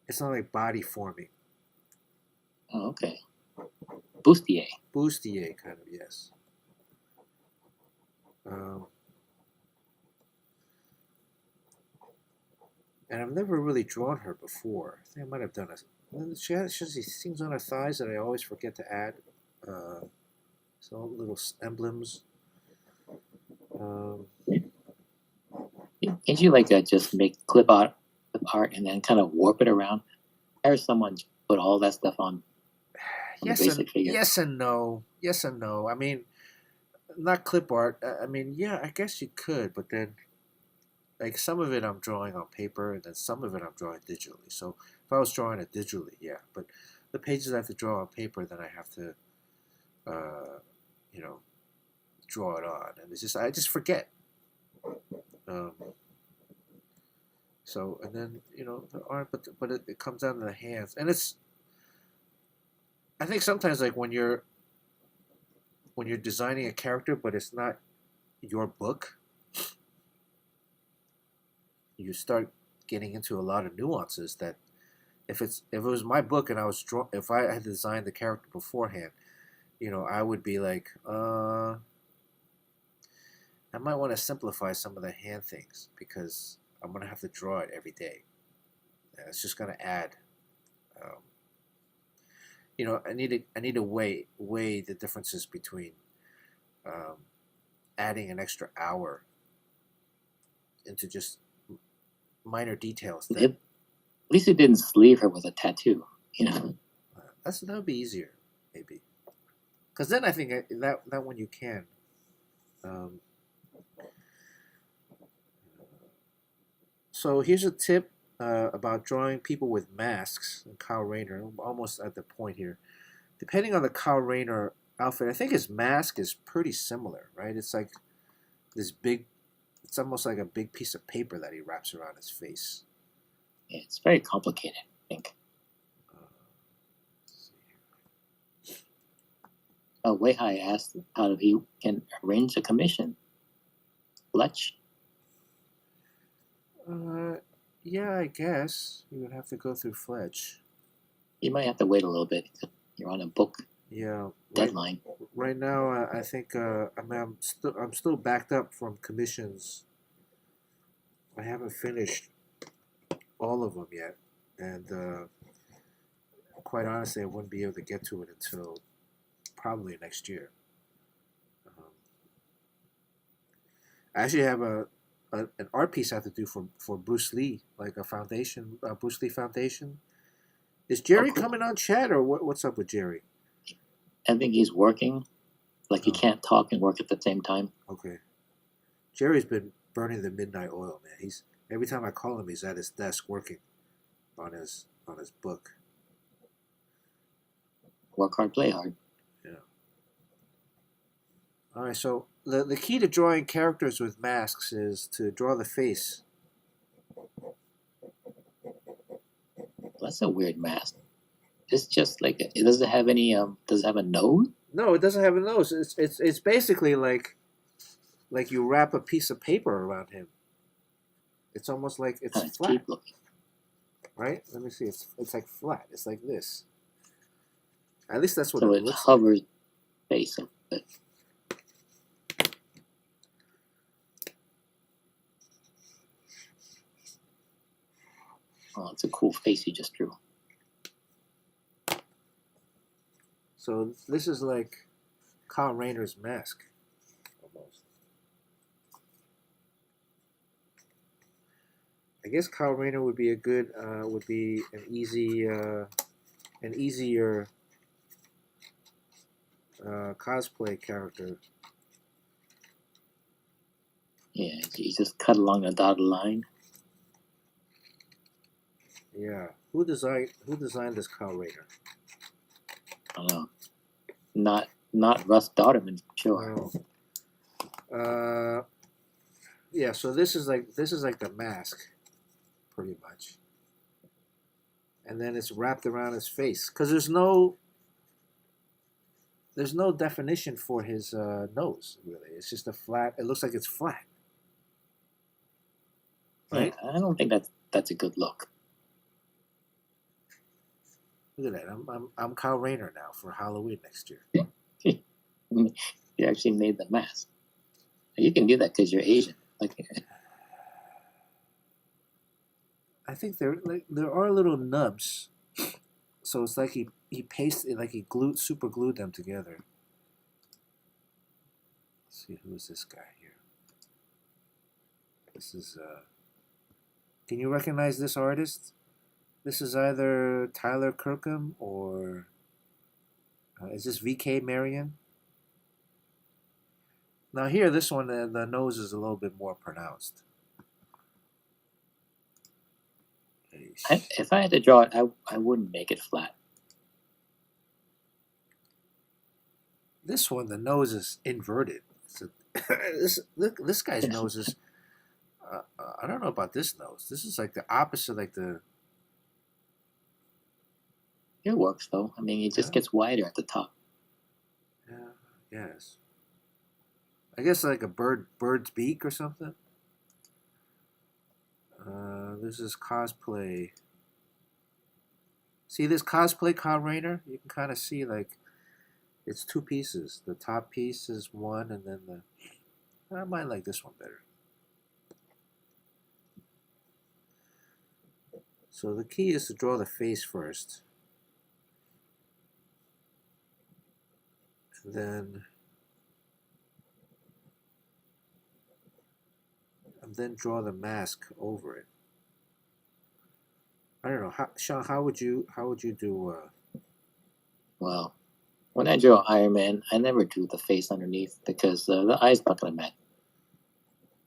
It's not like body forming. Oh, okay. Bustier. Bustier kind of, yes. And I've never really drawn her before. I think I might have done a. She has these things on her thighs that I always forget to add. So little emblems. Can't you like just make clip art, and then kind of warp it around? Or someone put all that stuff on the basic figure? Yes and no. Yes and no. I mean, not clip art. I mean, yeah, I guess you could, but then like some of it I'm drawing on paper, and then some of it I'm drawing digitally. So if I was drawing it digitally, yeah, but the pages I have to draw on paper, then I have to, you know, draw it on, and it's just I just forget. So and then the art, but it comes down to the hands, and it's. I think sometimes like when you're designing a character, but it's not your book, you start getting into a lot of nuances that if it was my book and if I had designed the character beforehand, I would be like, I might want to simplify some of the hand things because I'm gonna have to draw it every day. And it's just gonna add. I need to weigh the differences between adding an extra hour into just minor details. At least it didn't sleeve her with a tattoo. That would be easier, maybe. Because then I think that one you can. So here's a tip about drawing people with masks. Kyle Rayner, almost at the point here. Depending on the Kyle Rayner outfit, I think his mask is pretty similar, right? It's like this big. It's almost like a big piece of paper that he wraps around his face. Yeah, it's very complicated, I think. Weihai asked how he can arrange a commission. Fletch? Yeah, I guess you would have to go through Fletch. You might have to wait a little bit. You're on a book deadline. Right now, I think I'm still backed up from commissions. I haven't finished all of them yet, and quite honestly, I wouldn't be able to get to it until probably next year. I actually have an art piece I have to do for Bruce Lee, like a foundation, Bruce Lee Foundation. Is Jerry coming on chat, or what's up with Jerry? I think he's working. Like he can't talk and work at the same time. Okay. Jerry's been burning the midnight oil, man. Every time I call him, he's at his desk working on his book. Work hard, play hard. Yeah. All right. So the key to drawing characters with masks is to draw the face. That's a weird mask. It's just like it doesn't have any. Does it have a nose? No, it doesn't have a nose. It's basically like you wrap a piece of paper around him. It's almost like it's flat. Cheap looking. Right? Let me see. It's like flat. It's like this. At least that's what So it it looks like. hovers face a bit. Oh, it's a cool face he just drew. So this is like Kyle Rayner's mask, almost. I guess Kyle Rayner would be would be an easier cosplay character. Yeah, he just cut along a dotted line. Yeah, who designed this Kyle Rayner? I don't know. Not Russ Dotterman for sure. No. Yeah. So this is like the mask, pretty much, and then it's wrapped around his face because there's no definition for his nose. Really, it's just a flat. It looks like it's flat. Right? Yeah, I don't think that's a good look. Look at that. I'm Kyle Rayner now for Halloween next year. You actually made the mask. You can do that because you're Asian. Like, I think there are little nubs, so it's like he pasted like he super glued them together. Let's see, who is this guy here? This is can you recognize this artist? This is either Tyler Kirkham or is this VK Marion? Now here, this one, the nose is a little bit more pronounced. if I had to draw it, I wouldn't make it flat. This one, the nose is inverted. This guy's nose is. I don't know about this nose. This is like the opposite, like the. It works though. I mean, it just gets wider at the top. Yeah. Yes. I guess like a bird's beak or something. This is cosplay. See this cosplay Kyle Rayner? You can kind of see like it's two pieces. The top piece is one, and then I might like this one better. So the key is to draw the face first. And then draw the mask over it. I don't know, Sean. How would you do? Well, when I drew Iron Man, I never drew the face underneath because the eyes not gonna match.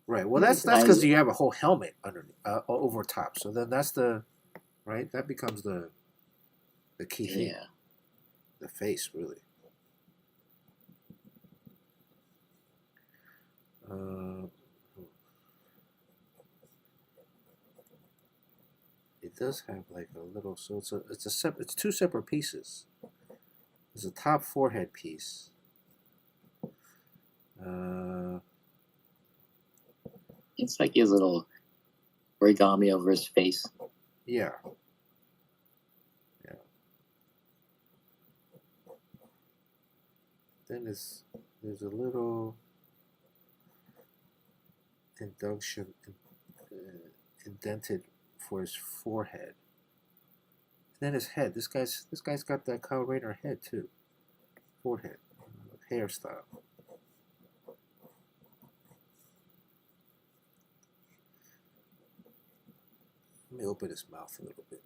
Right. Well, that's because you have a whole helmet underneath, over top. So then that's the right. That becomes the key thing. Yeah. The face, really. It does have like a little. So it's two separate pieces. There's a top forehead piece. It's like his little origami over his face. Yeah. Yeah. Then there's a little indented for his forehead. Then his head. This guy's got that Kyle Rayner head too. Forehead, hairstyle. Let me open his mouth a little bit.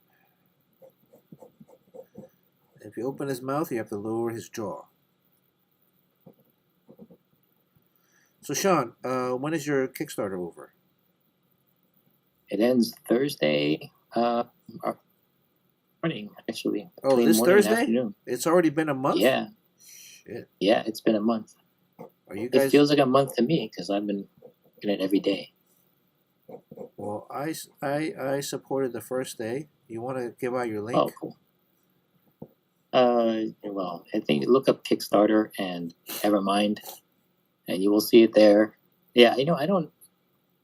If you open his mouth, you have to lower his jaw. So Sean, when is your Kickstarter over? It ends Thursday. Morning, actually. Oh, this Thursday? Afternoon. It's already been a month? Yeah. Shit. Yeah, it's been a month. Are you guys? It feels like a month to me because I've been in it every day. Well, I supported the first day. You want to give out your link? Oh, cool. Well, I think look up Kickstarter and Evermind, and you will see it there. Yeah, I don't.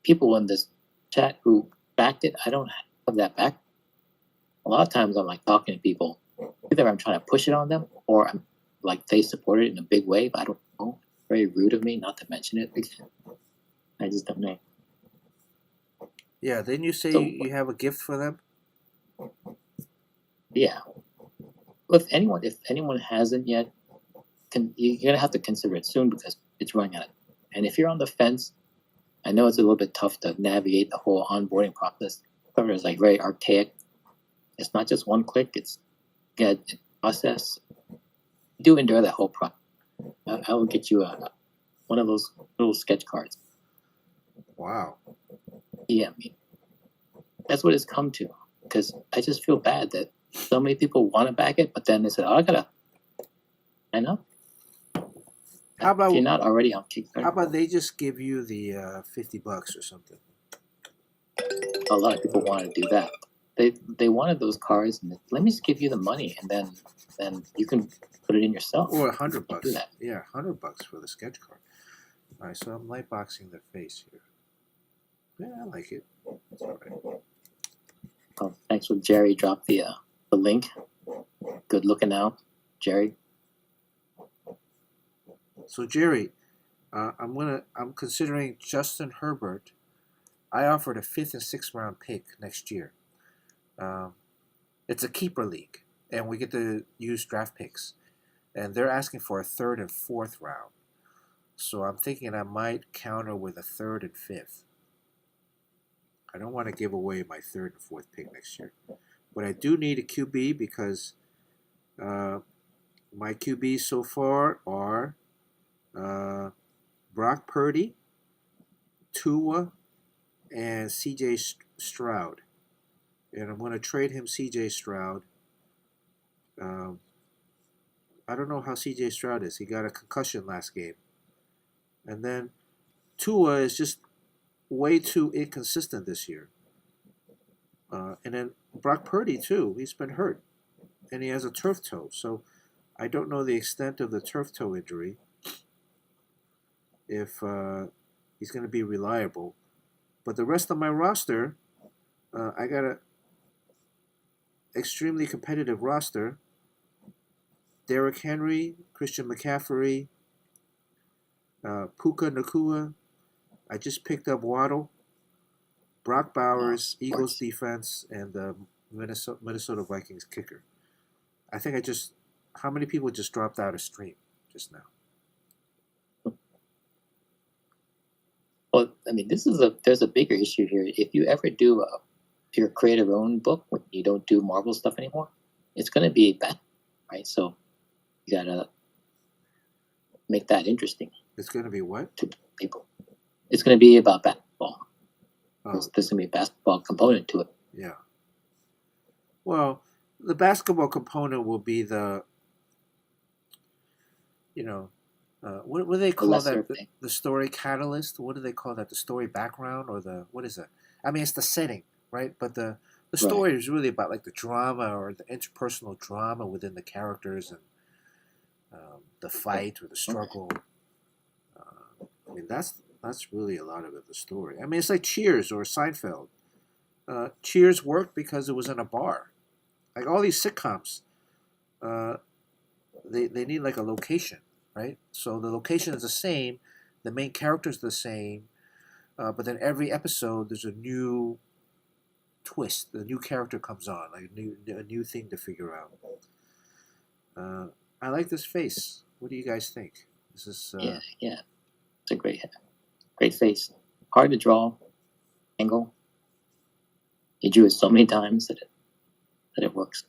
People in this chat who backed it, I don't have that back. A lot of times I'm like talking to people either I'm trying to push it on them or I'm like they support it in a big way, but I don't know. Very rude of me not to mention it again. I just don't know. Yeah, didn't you say So you have a gift for them? yeah, if anyone hasn't yet, you're gonna have to consider it soon because it's running out. And if you're on the fence, I know it's a little bit tough to navigate the whole onboarding process. Cover is like very archaic. It's not just one click; it's get process. Do endure that whole process. I will get you one of those little sketch cards. Wow. Yeah, I mean that's what it's come to. Because I just feel bad that so many people want to back it, but then they said, "Oh, I gotta." I know. How If you're about not already on Kickstarter, how about they just give you the $50 or something? a lot of people want to do that. They wanted those cards, and let me just give you the money, and then you can put it in yourself. Or $100 Do bucks. that. Yeah, $100 for the sketch card. All right, so I'm light boxing their face here. Yeah, I like it. It's all right. Oh, thanks for Jerry. Dropped the link. Good looking out, Jerry. So Jerry, I'm considering Justin Herbert. I offered a 5th and 6th round pick next year. Um, it's a keeper league, and we get to use draft picks. And they're asking for a 3rd and 4th round. So I'm thinking I might counter with a 3rd and 5th. I don't want to give away my 3rd and 4th pick next year. But I do need a QB because my QBs so far are Brock Purdy, Tua, and CJ Stroud. And I'm going to trade him CJ Stroud. Um, I don't know how CJ Stroud is. He got a concussion last game. And then Tua is just way too inconsistent this year. And then Brock Purdy, too. He's been hurt. And he has a turf toe. So I don't know the extent of the turf toe injury. If he's going to be reliable. But the rest of my roster, I got a extremely competitive roster. Derrick Henry, Christian McCaffrey, Puka Nakua. I just picked up Waddle, Brock Bowers, Eagles defense, and the Minnesota Vikings kicker. I think how many people just dropped out of stream just now? Well, I mean, there's a bigger issue here. If you ever do your creative own book when you don't do Marvel stuff anymore, it's going to be bad, right? So you gotta make that interesting. It's going to be what? To people. It's going to be about basketball. Oh. There's going to be a basketball component to it. Yeah. Well, the basketball component will be the, what do they call that? The story catalyst? What do they call that? The story background or what is it? I mean, it's the setting, right? But the story is really about like the drama or the interpersonal drama within the characters and the fight or the struggle. I mean, that's really a lot of it, the story. I mean, it's like Cheers or Seinfeld. Cheers worked because it was in a bar. Like all these sitcoms, they need like a location, right? So the location is the same, the main character is the same, but then every episode there's a new twist. The new character comes on, like a new thing to figure out. I like this face. What do you guys think? This is yeah. It's a great face. Hard to draw. Angle. You drew it so many times that it works.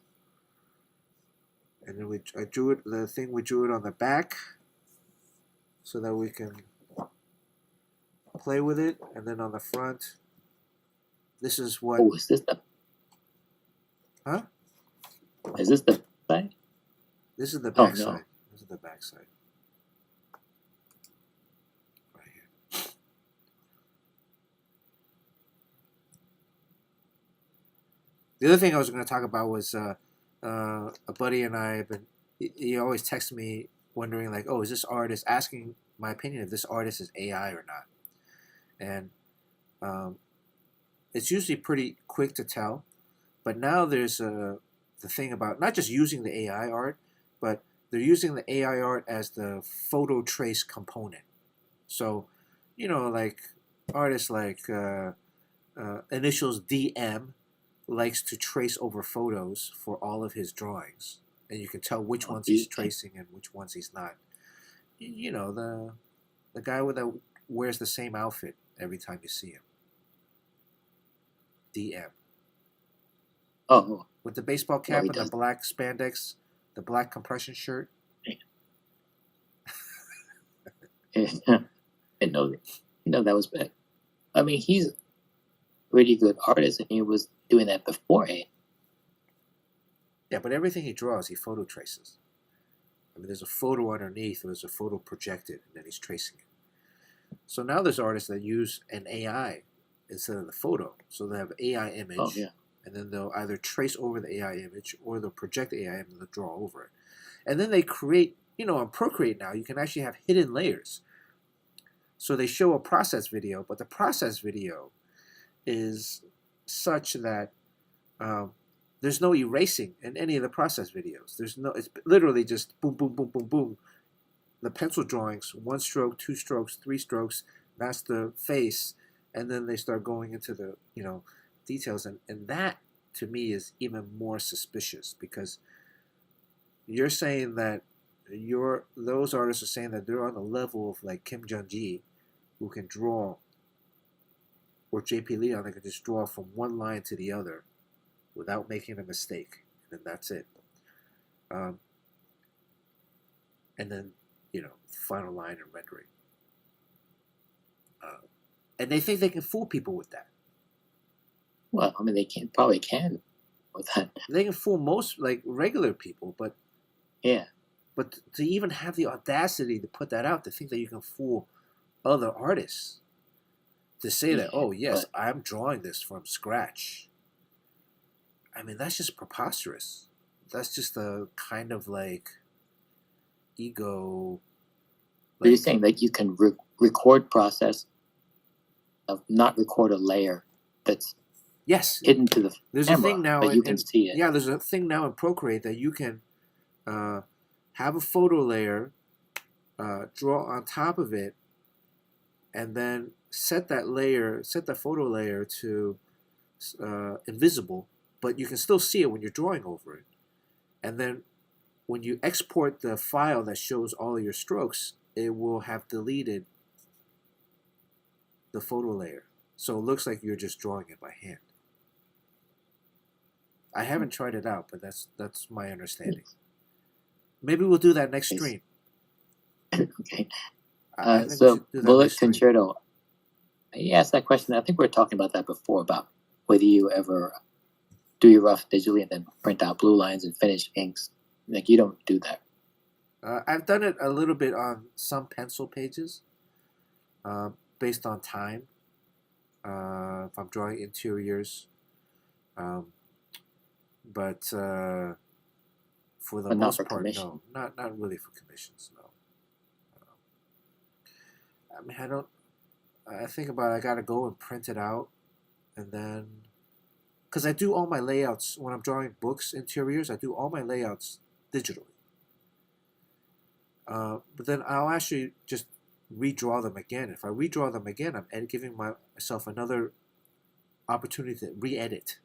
And then I drew it. The thing we drew it on the back, so that we can play with it. And then on the front, this is what. Oh, is this the? Huh? Is this the side? This is the back side. No. This is the back side. Right here. The other thing I was going to talk about was a buddy and I have been. He always texts me wondering like, oh, is this artist asking my opinion if this artist is AI or not? And it's usually pretty quick to tell. But now there's the thing about not just using the AI art, but they're using the AI art as the photo trace component. So, like artists like initials DM likes to trace over photos for all of his drawings, and you can tell which ones he's tracing and which ones he's not. The guy that wears the same outfit every time you see him. DM. Oh, With the baseball cap he and the does. black spandex, the black compression shirt. I know that was bad. I mean, he's a pretty good artist, and he was doing that before. Yeah, but everything he draws, he photo traces. I mean, there's a photo underneath, or there's a photo projected, and then he's tracing it. So now there's artists that use an AI instead of the photo. So they have AI image, Oh, yeah. and then they'll either trace over the AI image, or they'll project the AI image and they'll draw over it. And then they create, on Procreate now, you can actually have hidden layers. So they show a process video, but the process video is such that there's no erasing in any of the process videos. It's literally just boom, boom, boom, boom, boom. The pencil drawings, 1 stroke, 2 strokes, 3 strokes, that's the face, and then they start going into the, details. And that, to me, is even more suspicious, because you're saying that those artists are saying that they're on the level of like Kim Jong-ji, who can draw, or JP Leon, that can just draw from one line to the other without making a mistake, and then that's it. And then, final line and rendering. And they think they can fool people with that. Well, I mean, they probably can with that. They can fool most, like, regular people, but Yeah. But to even have the audacity to put that out, to think that you can fool other artists, to say that, oh yes, I'm drawing this from scratch. I mean, that's just preposterous. That's just a kind of like ego. Like, you're saying that you can record process of not record a layer that's hidden to the there's camera, a thing now, but you can see it. Yeah, there's a thing now in Procreate that you can have a photo layer, draw on top of it, and then set that photo layer to invisible, but you can still see it when you're drawing over it. And then when you export the file that shows all of your strokes, it will have deleted the photo layer. So it looks like you're just drawing it by hand. I haven't tried it out, but that's my understanding. Maybe we'll do that next stream. Okay. I think so Bullet Concerto, he asked that question. I think we were talking about that before, about whether you ever do your rough digitally and then print out blue lines and finish inks. Like, you don't do that. I've done it a little bit on some pencil pages, based on time. If I'm drawing interiors, but for the most part, no, not really for commissions. No. I mean, I think about it, I gotta go and print it out, and then, because I do all my layouts when I'm drawing books, interiors, I do all my layouts digitally. But then I'll actually just redraw them again. If I redraw them again, I'm giving myself another opportunity to re-edit.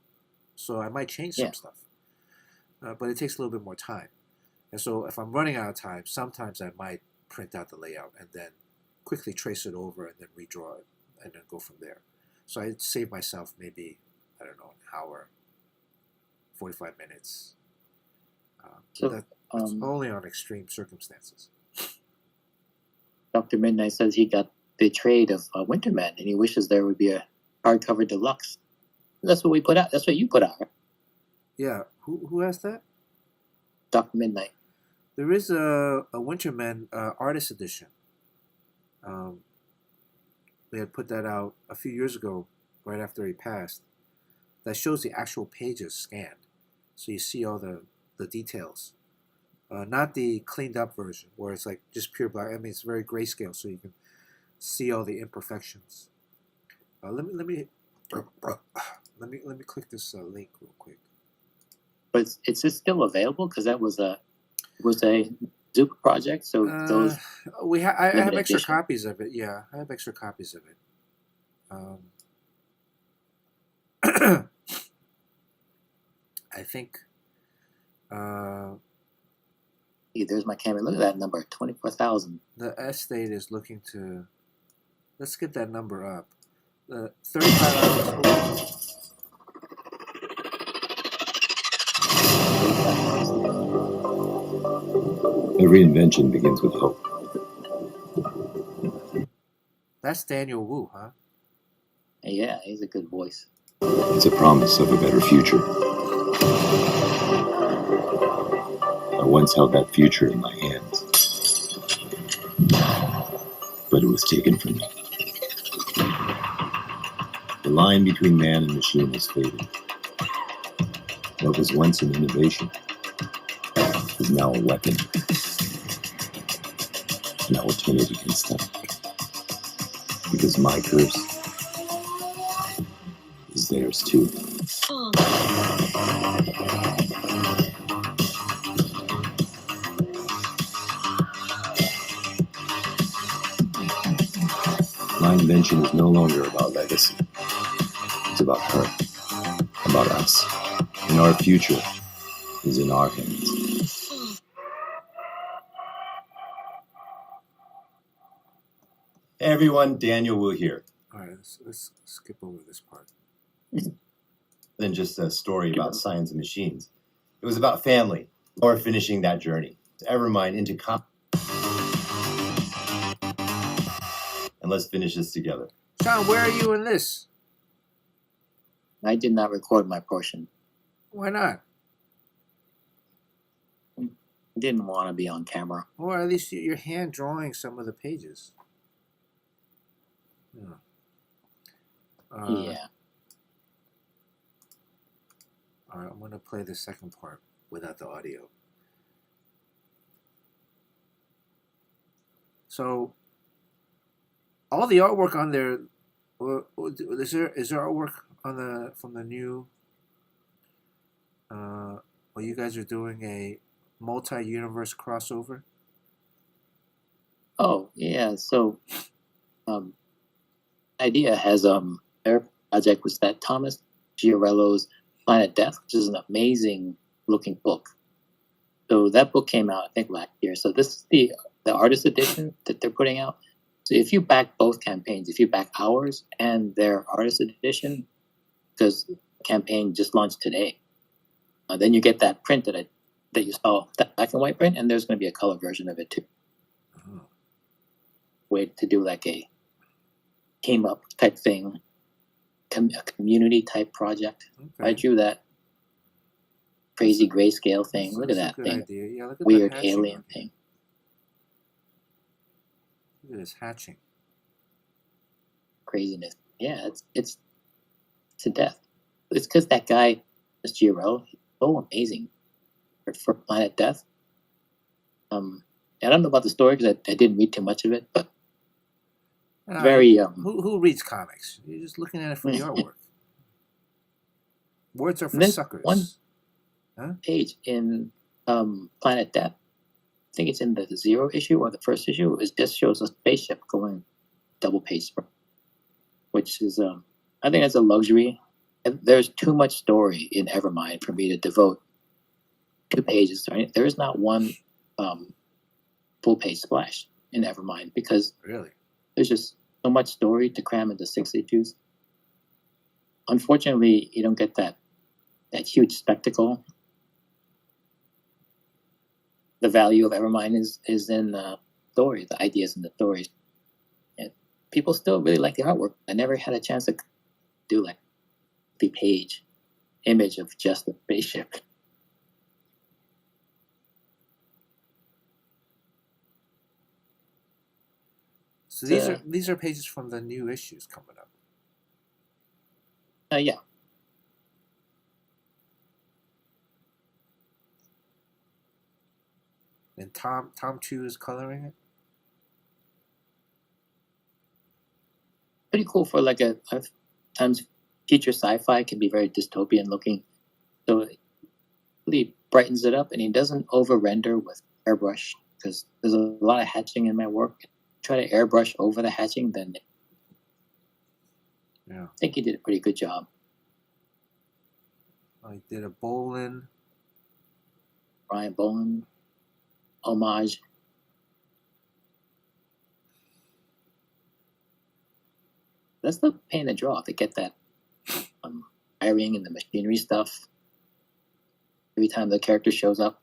So I might change some stuff. But it takes a little bit more time. And so if I'm running out of time, sometimes I might print out the layout and then quickly trace it over and then redraw it and then go from there. So I'd save myself maybe, I don't know, an hour, 45 minutes. That's only on extreme circumstances. Dr. Midnight says he got the trade of Winterman, and he wishes there would be a hardcover deluxe. That's what we put out. That's what you put out. Right? Yeah. Who has that? Dr. Midnight. There is a Winterman artist edition. They had put that out a few years ago, right after he passed. That shows the actual pages scanned, so you see all the details. Not the cleaned up version where it's like just pure black. I mean, it's very grayscale, so you can see all the imperfections. Let me click this link real quick. but it's just still available because that was a Zupa project. So those I have limited extra edition. copies of it. Yeah, I have extra copies of it. I think. There's my camera. Look at that number, 24,000. The estate is looking to. Let's get that number up. The 35 hours. Every invention begins with hope. That's Daniel Wu, huh? Yeah, he's a good voice. It's a promise of a better future. I once held that future in my hands, but it was taken from me. The line between man and machine is fading. What was once an innovation is now a weapon. Now eternity can stop. Because my curse is theirs too. My invention is no longer about legacy. It's about her, about us. And our future is in our hands. Hey everyone, Daniel Wu here. All right, let's skip over this part. Than just a story about science and machines. It was about family, or finishing that journey. Evermind into and let's finish this together. Sean, where are you in this? I did not record my portion. Why not? I didn't want to be on camera. Or at least you're hand drawing some of the pages. Yeah. Yeah. All right, I'm going to play the second part without the audio. So, all the artwork on there, is there artwork on from the new? Well, you guys are doing a multi-universe crossover. Oh yeah. So, idea has their project was that Thomas Giorello's Planet Death, which is an amazing looking book. So that book came out, I think, last year. So this is the artist edition that they're putting out. So if you back both campaigns, if you back ours and their artist edition, because the campaign just launched today, then you get that print that you saw, that black and white print, and there's going to be a color version of it too. Uh-huh. Way to do like a team up type thing, a community type project. Okay. I drew that crazy grayscale thing. Look at That's that a good thing. idea. Yeah, look at Weird the hatching alien on here. thing. Look at this hatching. Craziness. Yeah, it's to death. It's because that guy, this Giro, he's so amazing for Planet Death. I don't know about the story because I didn't read too much of it, but very Who reads comics? You're just looking at it for the artwork. Words are for then suckers. one Huh? page in Planet Death, I think it's in the 0 issue or the first issue, it just shows a spaceship going double page spread, which is I think that's a luxury. There's too much story in Evermind for me to devote 2 pages. There is not one full page splash in Evermind because Really? there's just so much story to cram into 6 issues. Unfortunately, you don't get that huge spectacle. The value of Evermind is in the story, the ideas in the stories. And people still really like the artwork. I never had a chance to do like the page image of just the spaceship. So these are pages from the new issues coming up. Yeah. And Tom Chu is coloring it. Pretty cool for like a times future sci-fi can be very dystopian looking. So really brightens it up, and he doesn't over render with airbrush because there's a lot of hatching in my work. Try to airbrush over the hatching, then Yeah. I think he did a pretty good job. I did a Bolin. Brian Boland homage. That's the pain to draw to get that wiring and the machinery stuff every time the character shows up.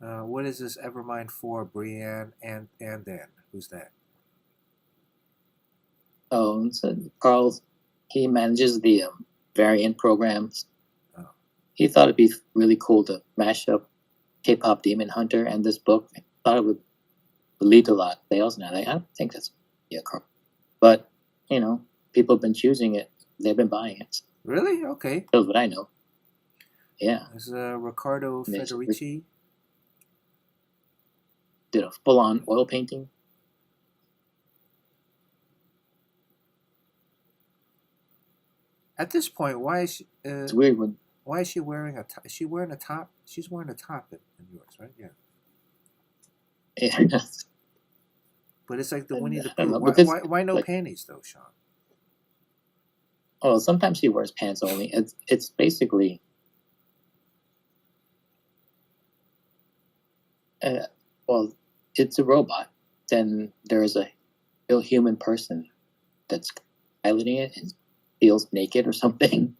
What is this Evermind 4 Brienne and Dan? Who's that? Oh, so Carl, he manages the variant programs. Oh. He thought it'd be really cool to mash up K-pop Demon Hunter and this book. I thought it would lead to a lot of sales. Now I don't think that's Carl, but people have been choosing it. They've been buying it. Really? Okay. That's what I know. Yeah. There's Riccardo Federici. Did a full-on oil painting. At this point, why is she? It's weird when Why is she wearing a top? Is she wearing a top? She's wearing a top in yours, right? Yeah. But it's like the Winnie the I don't Pooh. know, because, Why no like- panties though, Sean? Oh, sometimes she wears pants only. It's basically well, it's a robot. Then there's a real human person that's piloting it and feels naked or something.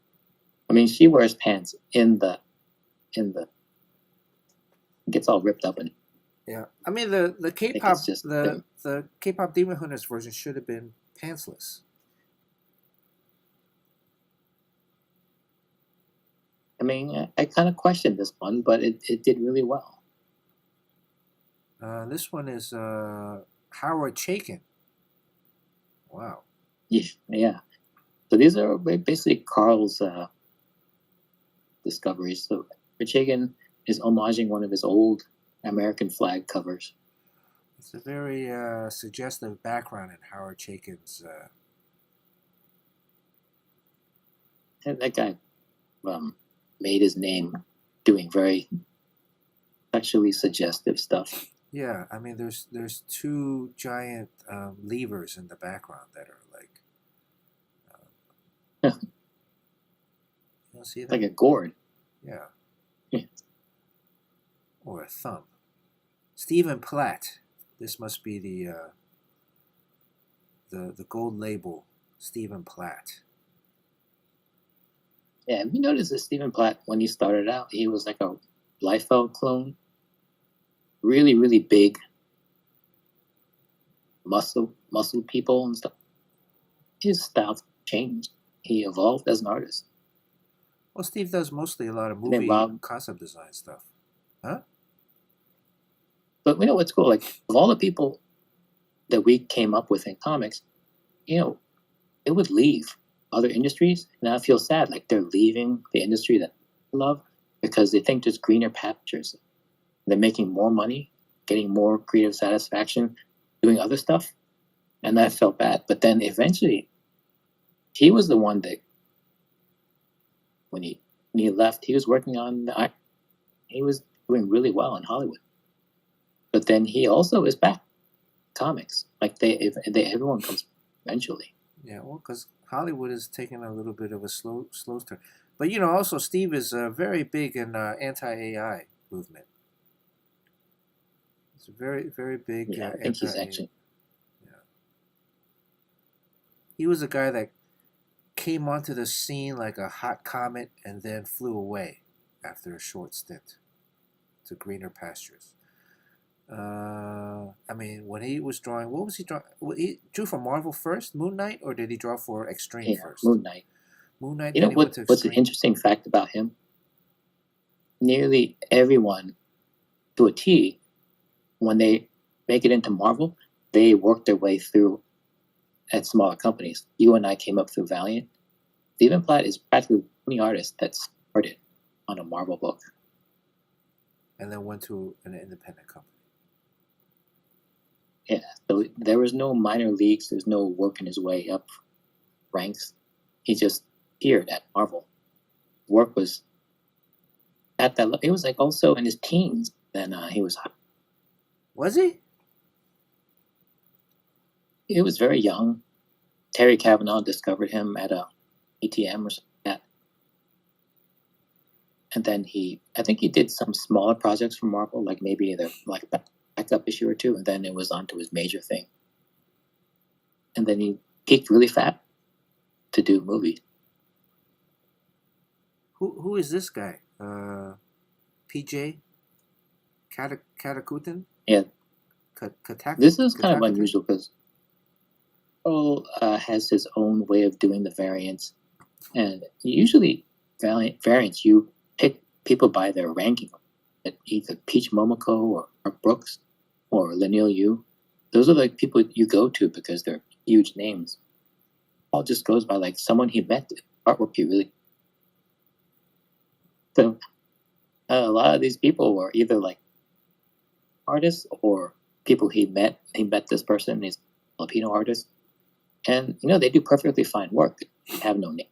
I mean, she wears pants in the gets all ripped up and Yeah, I mean the it's K-pop just the K-pop Demon Hunters version should have been pantsless. I mean, I kind of questioned this one, but it did really well. This one is Howard Chaykin. Wow. Yeah. So these are basically Carl's discoveries. So Richhagen is homaging one of his old American flag covers. It's a very suggestive background in Howard Chaykin's. And that guy made his name doing very sexually suggestive stuff. Yeah, I mean, there's two giant levers in the background that are like. Yeah. You don't see that? Like a gourd. Yeah. Yeah. Or a thumb. Stephen Platt. This must be the gold label. Stephen Platt. Yeah, have you noticed that Stephen Platt, when he started out, he was like a Liefeld clone? Really, really big muscle people and stuff. His style changed. He evolved as an artist. Well, Steve does mostly a lot of And then movie Rob- concept design stuff. Huh? But we know what's cool. Like, of all the people that we came up with in comics, it would leave other industries. And I feel sad. Like, they're leaving the industry that they love because they think there's greener pastures. They're making more money, getting more creative satisfaction, doing other stuff. And I felt bad. But then eventually, he was the one that, when he left, he was working on he was doing really well in Hollywood. But then he also is back comics. Like everyone comes eventually. Yeah, well, because Hollywood is taking a little bit of a slow turn. But also Steve is very big in anti-AI movement. It's a very, very big. Yeah, I think he's actually. Yeah. He was a guy that came onto the scene like a hot comet and then flew away after a short stint to greener pastures. I mean, when he was drawing, what was he drawing? He drew for Marvel first, Moon Knight, or did he draw for Extreme first? Moon Knight. Moon Knight. You know what's an interesting fact about him? Nearly everyone, to a T, when they make it into Marvel, they work their way through at smaller companies. You and I came up through Valiant. Stephen Platt is practically the only artist that started on a Marvel book. And then went to an independent company. Yeah, so there was no minor leagues. There's no working his way up ranks. He just appeared at Marvel. Work was at that. He was like also in his teens. Then he was Was he? very young. Terry Cavanaugh discovered him at a ATM or something like that. And then I think he did some smaller projects for Marvel, like maybe the like backup issue or two, and then it was on to his major thing. And then he peaked really fast to do movies. Who is this guy? PJ Katakutan? Yeah, Katak. this is kind of Katakuten? unusual because Marvel has his own way of doing the variants, and usually variants you pick people by their ranking, either Peach Momoko or Brooks or Lanil Yu. Those are like people you go to because they're huge names. All just goes by like someone he met, artwork he really. So a lot of these people were either like artists or people he met. He met this person, he's a Filipino artist, and they do perfectly fine work. They have no name.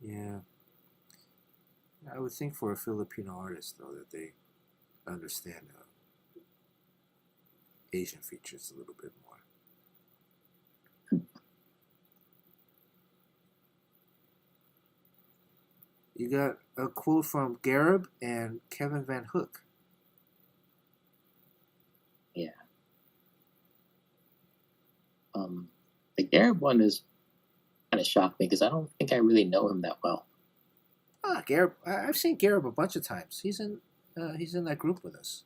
Yeah. I would think for a Filipino artist, though, that they understand Asian features a little bit more. You got a quote from Garib and Kevin Van Hook. Yeah. The Garib one is kind of shocked me because I don't think I really know him that well. Garib. I've seen Garib a bunch of times. He's in that group with us.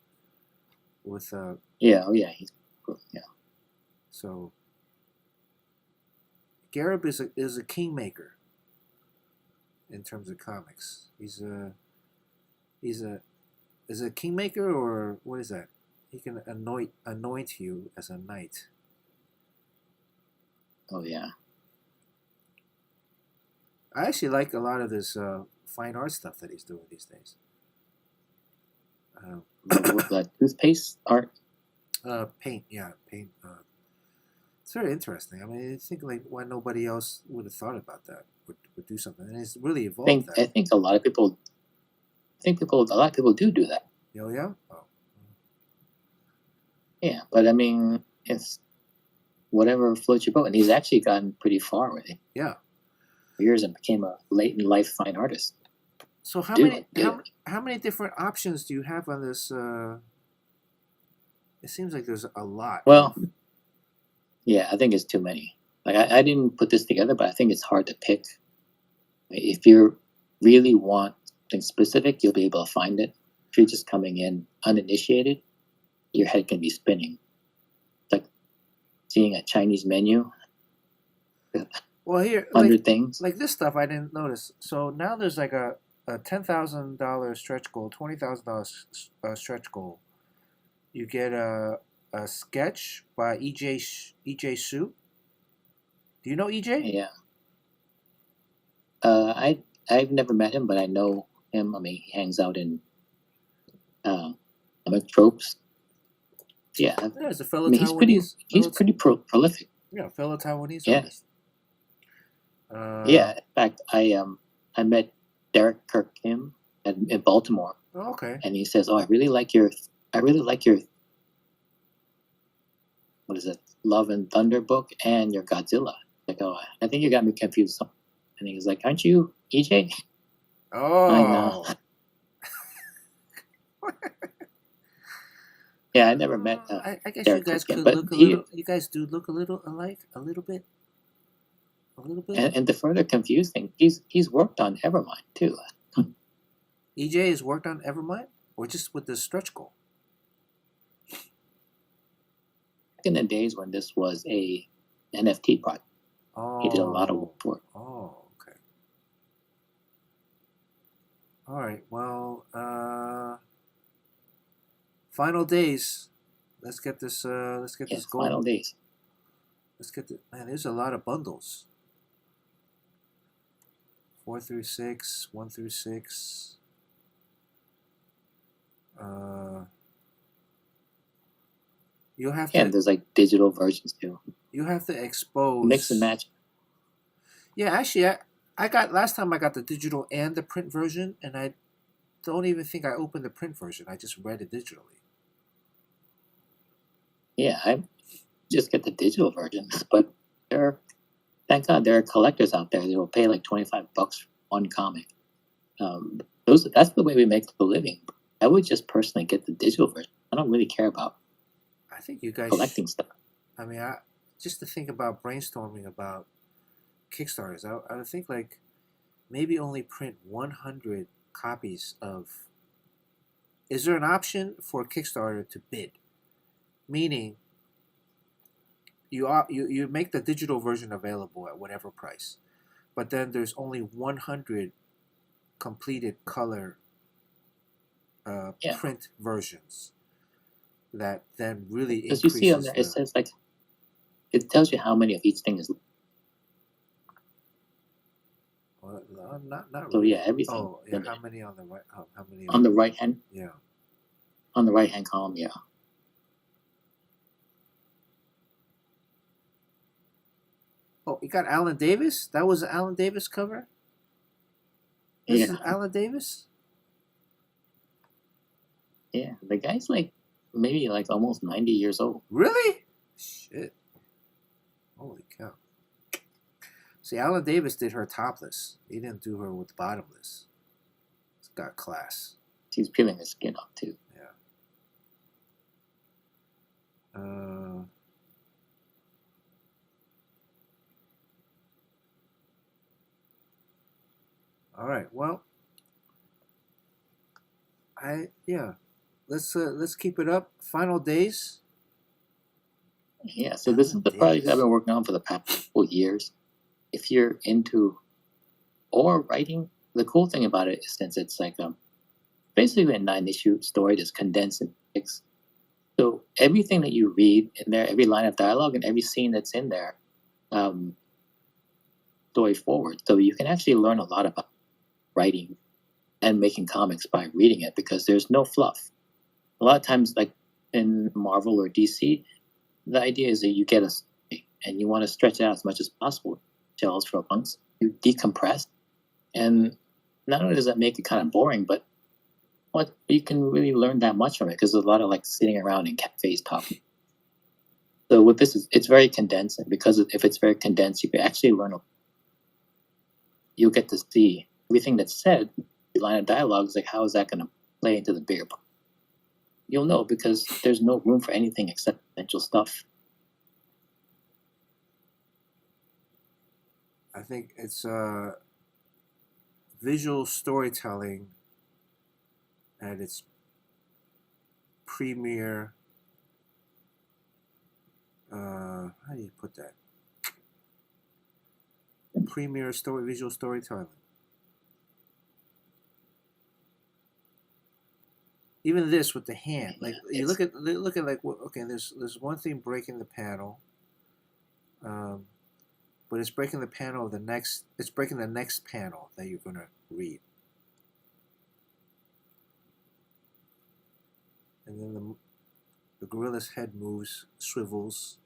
With Yeah, oh yeah, yeah. So Garib is a kingmaker in terms of comics. He's a kingmaker, or what is that? He can anoint you as a knight. Oh yeah. I actually like a lot of this fine art stuff that he's doing these days. The toothpaste art. Paint. It's very interesting. I mean, I think like why nobody else would have thought about that would do something, and it's really evolved. I think a lot of people. A lot of people do that. Oh yeah. Oh. Yeah, but I mean, it's whatever floats your boat, and he's actually gotten pretty far with it. Yeah. Years and became a late in life fine artist. So how many different options do you have on this? It seems like there's a lot. Well, yeah, I think it's too many. Like I didn't put this together, but I think it's hard to pick. If you really want something specific, you'll be able to find it. If you're just coming in uninitiated, your head can be spinning. It's like seeing a Chinese menu. Well, here, 100 things. Like this stuff, I didn't notice. So now there's like a $10,000 stretch goal, $20,000 stretch goal. You get a sketch by EJ Su. Do you know EJ? Yeah. I've never met him, but I know him. I mean, he hangs out in tropes. Yeah. Yeah, he's a fellow Taiwanese. He's pretty prolific. Yeah, fellow Taiwanese yeah. artist. Yeah. In fact, I met Derek Kirk Kim in Baltimore. Oh, okay. And he says, "Oh, I really like your what is it, Love and Thunder book and your Godzilla." Like, oh, I think you got me confused. And he was like, "Aren't you EJ?" Oh. I know. Yeah, I never met. I guess Derek you guys Kirk, could but look a little. You guys do look a little alike, a little bit. And to further confuse things, he's worked on Evermind too. EJ has worked on Evermind, or just with the stretch goal. Back in the days when this was a NFT project, he did a lot of work for it. Oh, okay. All right. Well, final days. Let's get this. This goal. Final days. Let's get the man. There's a lot of bundles. 4 through 6, 1 through 6. You'll have to. And there's like digital versions too. You have to expose. Mix and match. Yeah, actually, last time I got the digital and the print version, and I don't even think I opened the print version. I just read it digitally. Yeah, I just get the digital versions, but thank God there are collectors out there that will pay like $25 for one comic. That's the way we make a living. I would just personally get the digital version. I don't really care about I think you guys collecting stuff. I mean, just to think about brainstorming about Kickstarters, I would think like maybe only print 100 copies of. Is there an option for Kickstarter to bid? Meaning, you make the digital version available at whatever price, but then there's only 100 completed color Yeah. print versions that then really Because you see on increases there, it says like, it tells you how many of each thing is. well, not So really. yeah, everything. Oh, yeah. How many on the right? How many On the right hand, Yeah. on the right hand column, yeah. Oh, you got Alan Davis. That was an Alan Davis cover. This Yeah. is Alan Davis. Yeah, the guy's like maybe like almost 90 years old. Really? Shit. Holy cow. See, Alan Davis did her topless. He didn't do her with bottomless. It's got class. She's peeling his skin off too. Yeah. All right. Well, let's keep it up. Final days. Yeah, so this is the project I've been working on for the past couple years. If you're into or writing, the cool thing about it is since it's like basically a 9-issue story that's condensed in 6. So everything that you read in there, every line of dialogue and every scene that's in there, story forward. So you can actually learn a lot about writing and making comics by reading it because there's no fluff. A lot of times, like in Marvel or DC, the idea is that you get a story and you want to stretch it out as much as possible. Tells for months, you decompress, and not only does that make it kind of boring, but you can really learn that much from it because there's a lot of like sitting around in cafes talking. So with this, it's very condensed, and because if it's very condensed, you can actually learn. You'll get to see everything that's said. The line of dialogue is like, how is that going to play into the bigger part? You'll know because there's no room for anything except essential stuff. I think it's visual storytelling at its premier. How do you put that? Premier visual storytelling. Even this with the hand, like you look at like okay, there's one thing breaking the panel, but it's breaking the panel of the next. It's breaking the next panel that you're gonna read, and then the gorilla's head moves, swivels.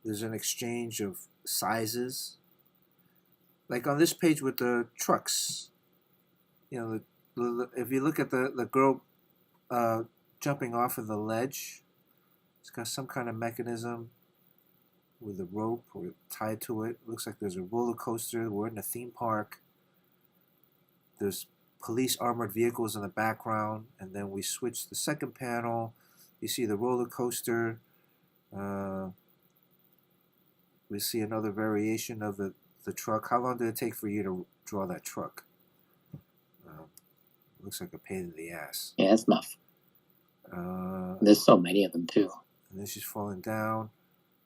There's an exchange of sizes. Like on this page with the trucks, you know, if you look at the girl jumping off of the ledge, it's got some kind of mechanism with a rope or tied to it. Looks like there's a roller coaster. We're in a theme park. There's police armored vehicles in the background, and then we switch the second panel. You see the roller coaster. We see another variation of the truck. How long did it take for you to draw that truck? Looks like a pain in the ass. Yeah, it's enough. There's so many of them too. And then she's falling down.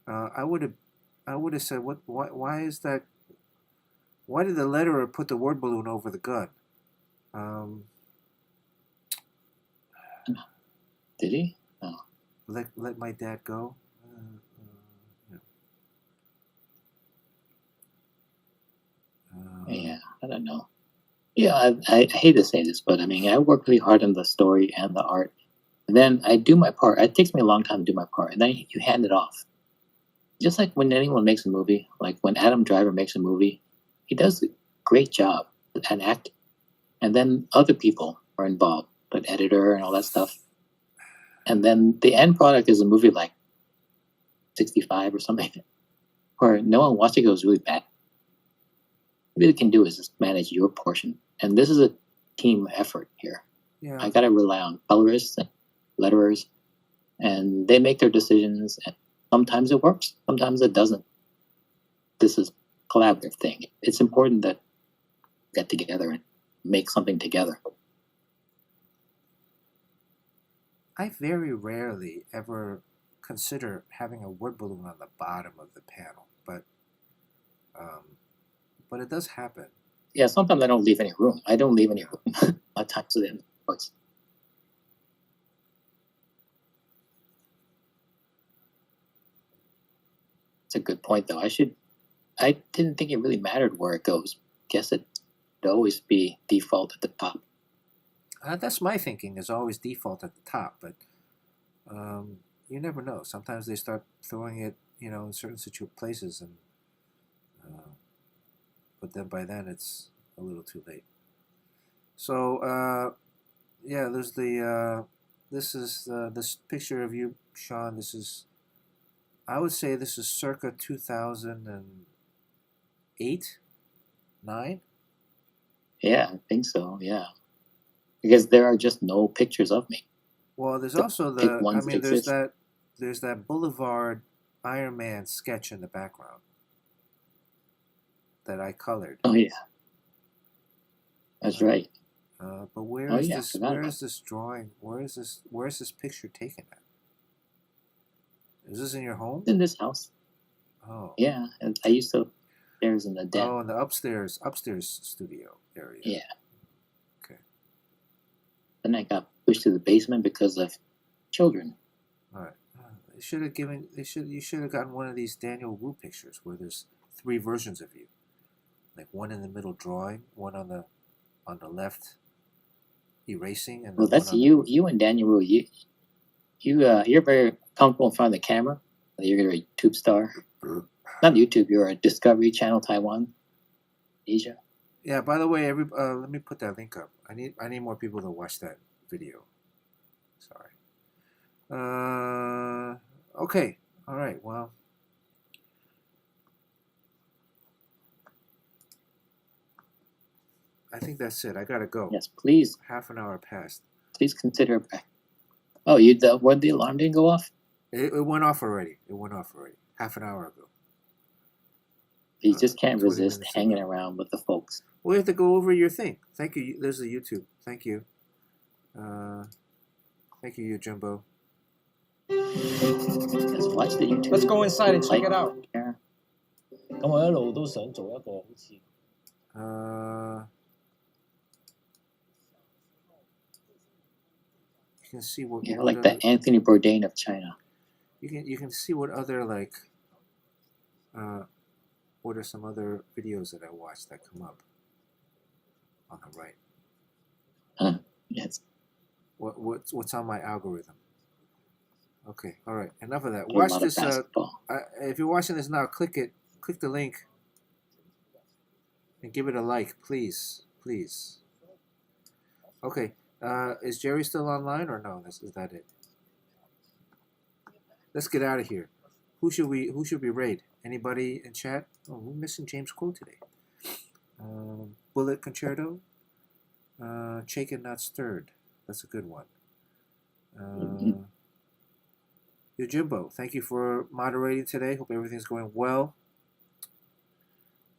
I would have said, why is that? Why did the letterer put the word balloon over the gun? Did he? No. Let my dad go. Yeah, I don't know. Yeah, I hate to say this, but I mean, I work really hard on the story and the art. And then I do my part. It takes me a long time to do my part. And then you hand it off. just like when anyone makes a movie, like when Adam Driver makes a movie, he does a great job at acting. And then other people are involved, like editor and all that stuff. And then the end product is a movie like 65 or something, where no one watched it, it was really bad. What you really can do is just manage your portion. And this is a team effort here. Yeah. I gotta rely on colorists and letterers, and they make their decisions, and sometimes it works, sometimes it doesn't. This is a collaborative thing. It's important that we get together and make something together. I very rarely ever consider having a word balloon on the bottom of the panel, but it does happen. Yeah, sometimes I don't leave any room. I don't leave any room at times with it. It's a good point, though. I didn't think it really mattered where it goes. Guess it would always be default at the top. That's my thinking, is always default at the top, but you never know. Sometimes they start throwing it, in certain places, and but then by then it's a little too late. So yeah, there's this is this picture of you, Sean. I would say this is circa 2008, 9. Yeah, I think so. Yeah, because there are just no pictures of me. Well, there's So also pick ones that exist. there's that Boulevard Iron Man sketch in the background that I colored. Oh yeah, that's right. But where Oh is yeah, I this? forgot Where about is this drawing? Where is this picture taken at? Is this in your home? It's in this house. Oh. Yeah, and I used to. There's in the den. Oh, in the upstairs studio area. Yeah. Okay. Then I got pushed to the basement because of children. All right. You should have gotten one of these Daniel Wu pictures where there's 3 versions of you, like one in the middle drawing, one on the left erasing, and Well, then that's one on you. You and Daniel Wu. You're very comfortable in front of the camera. You're a YouTube star. Not YouTube. You're a Discovery Channel Taiwan, Asia. Yeah. By the way, let me put that link up. I need more people to watch that video. Sorry. Okay. All right. Well. I think that's it. I gotta go. Yes, please. Half an hour passed. Please consider back. Oh, the alarm didn't go off? It went off already. Half an hour ago. You just can't 20 resist minutes hanging ago. around with the folks. We have to go over your thing. Thank you. There's the YouTube. Thank you. Thank you, Jumbo. Just watch the YouTube. Let's go inside and check Like, it out. share. 咁我一路都想做一個好似 You can see what. You're what like other, the Anthony Bourdain of China. You can see what other what are some other videos that I watched that come up on the right. Yes. What's on my algorithm? Okay, all right. Enough of that. A Watch lot this. of basketball. If you're watching this now, click the link, and give it a like, please. Okay. Is Jerry still online or no? Is that it? Let's get out of here. Who should we raid? Anybody in chat? Oh, we're missing James Cole today. Bullet Concerto. Shaken Not Stirred. That's a good one. Yojimbo, thank you for moderating today. Hope everything's going well.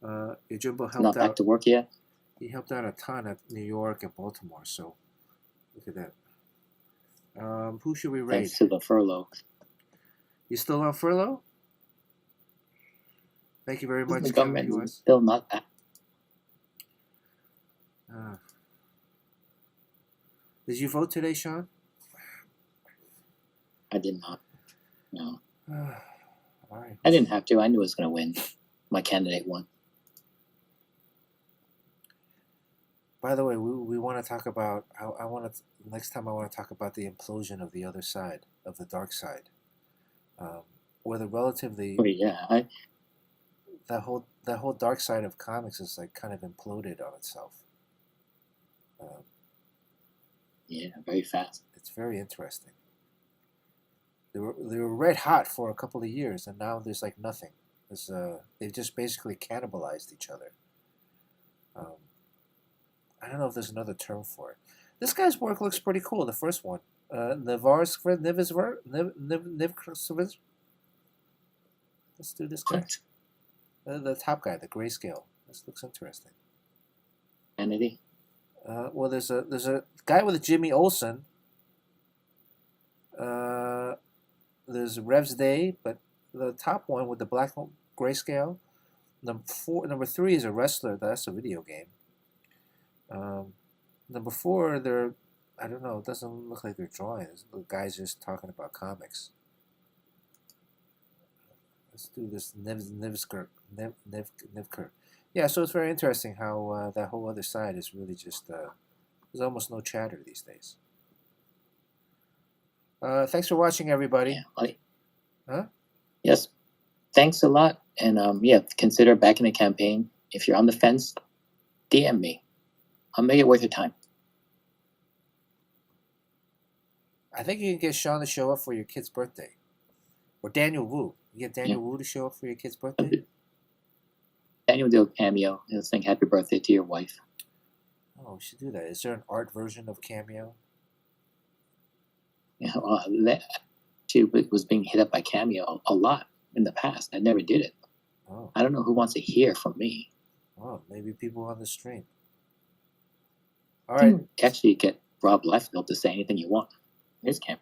Yojimbo helped Not back out. to work yet? He helped out a ton at New York and Baltimore. So look at that. Who should we raid? Thanks to the furlough. You still on furlough? Thank you very much. The Kevin government US. is still not back. Did you vote today, Sean? I did not. No. All right. I didn't have to. I knew I was going to win. My candidate won. By the way, we want to talk about. Next time I want to talk about the implosion of the other side, of the dark side. where the relatively But yeah, that whole dark side of comics is like kind of imploded on itself. yeah, very fast. It's very interesting. They were red hot for a couple of years, and now there's like nothing. They've just basically cannibalized each other. I don't know if there's another term for it. This guy's work looks pretty cool. The first one, Nivsver. Let's do this guy. The top guy, the grayscale. This looks interesting. Kennedy. Well, there's a guy with a Jimmy Olsen. There's Rev's Day, but the top one with the black grayscale. Number 3 is a wrestler. That's a video game. Number 4, I don't know. It doesn't look like they're drawing. The guy's just talking about comics. Let's do this Nivker. Yeah, so it's very interesting how that whole other side is really just there's almost no chatter these days. Thanks for watching, everybody. Yeah, Huh? Yes. Thanks a lot. And yeah, consider backing the campaign. If you're on the fence, DM me. I'll make it worth your time. I think you can get Sean to show up for your kid's birthday. Or Daniel Wu. You get Daniel Wu to show up for your kid's birthday? Daniel will do a cameo. He'll sing happy birthday to your wife. Oh, we should do that. Is there an art version of Cameo? Yeah, she was being hit up by Cameo a lot in the past. I never did it. Oh. I don't know who wants to hear from me. Oh, maybe people on the stream. All right. Actually, get Rob Liefeld to say anything you want. Here's Cameo.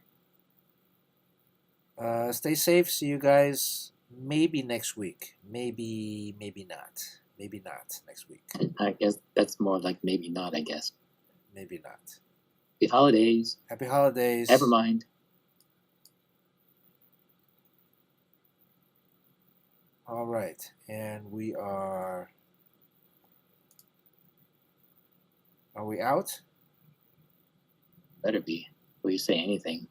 Stay safe. See you guys maybe next week. Maybe not. Maybe not next week. I guess that's more like maybe not, I guess. Maybe not. Happy holidays. Happy holidays. Never mind. All right. And we are... Are we out? Better be. Will you say anything?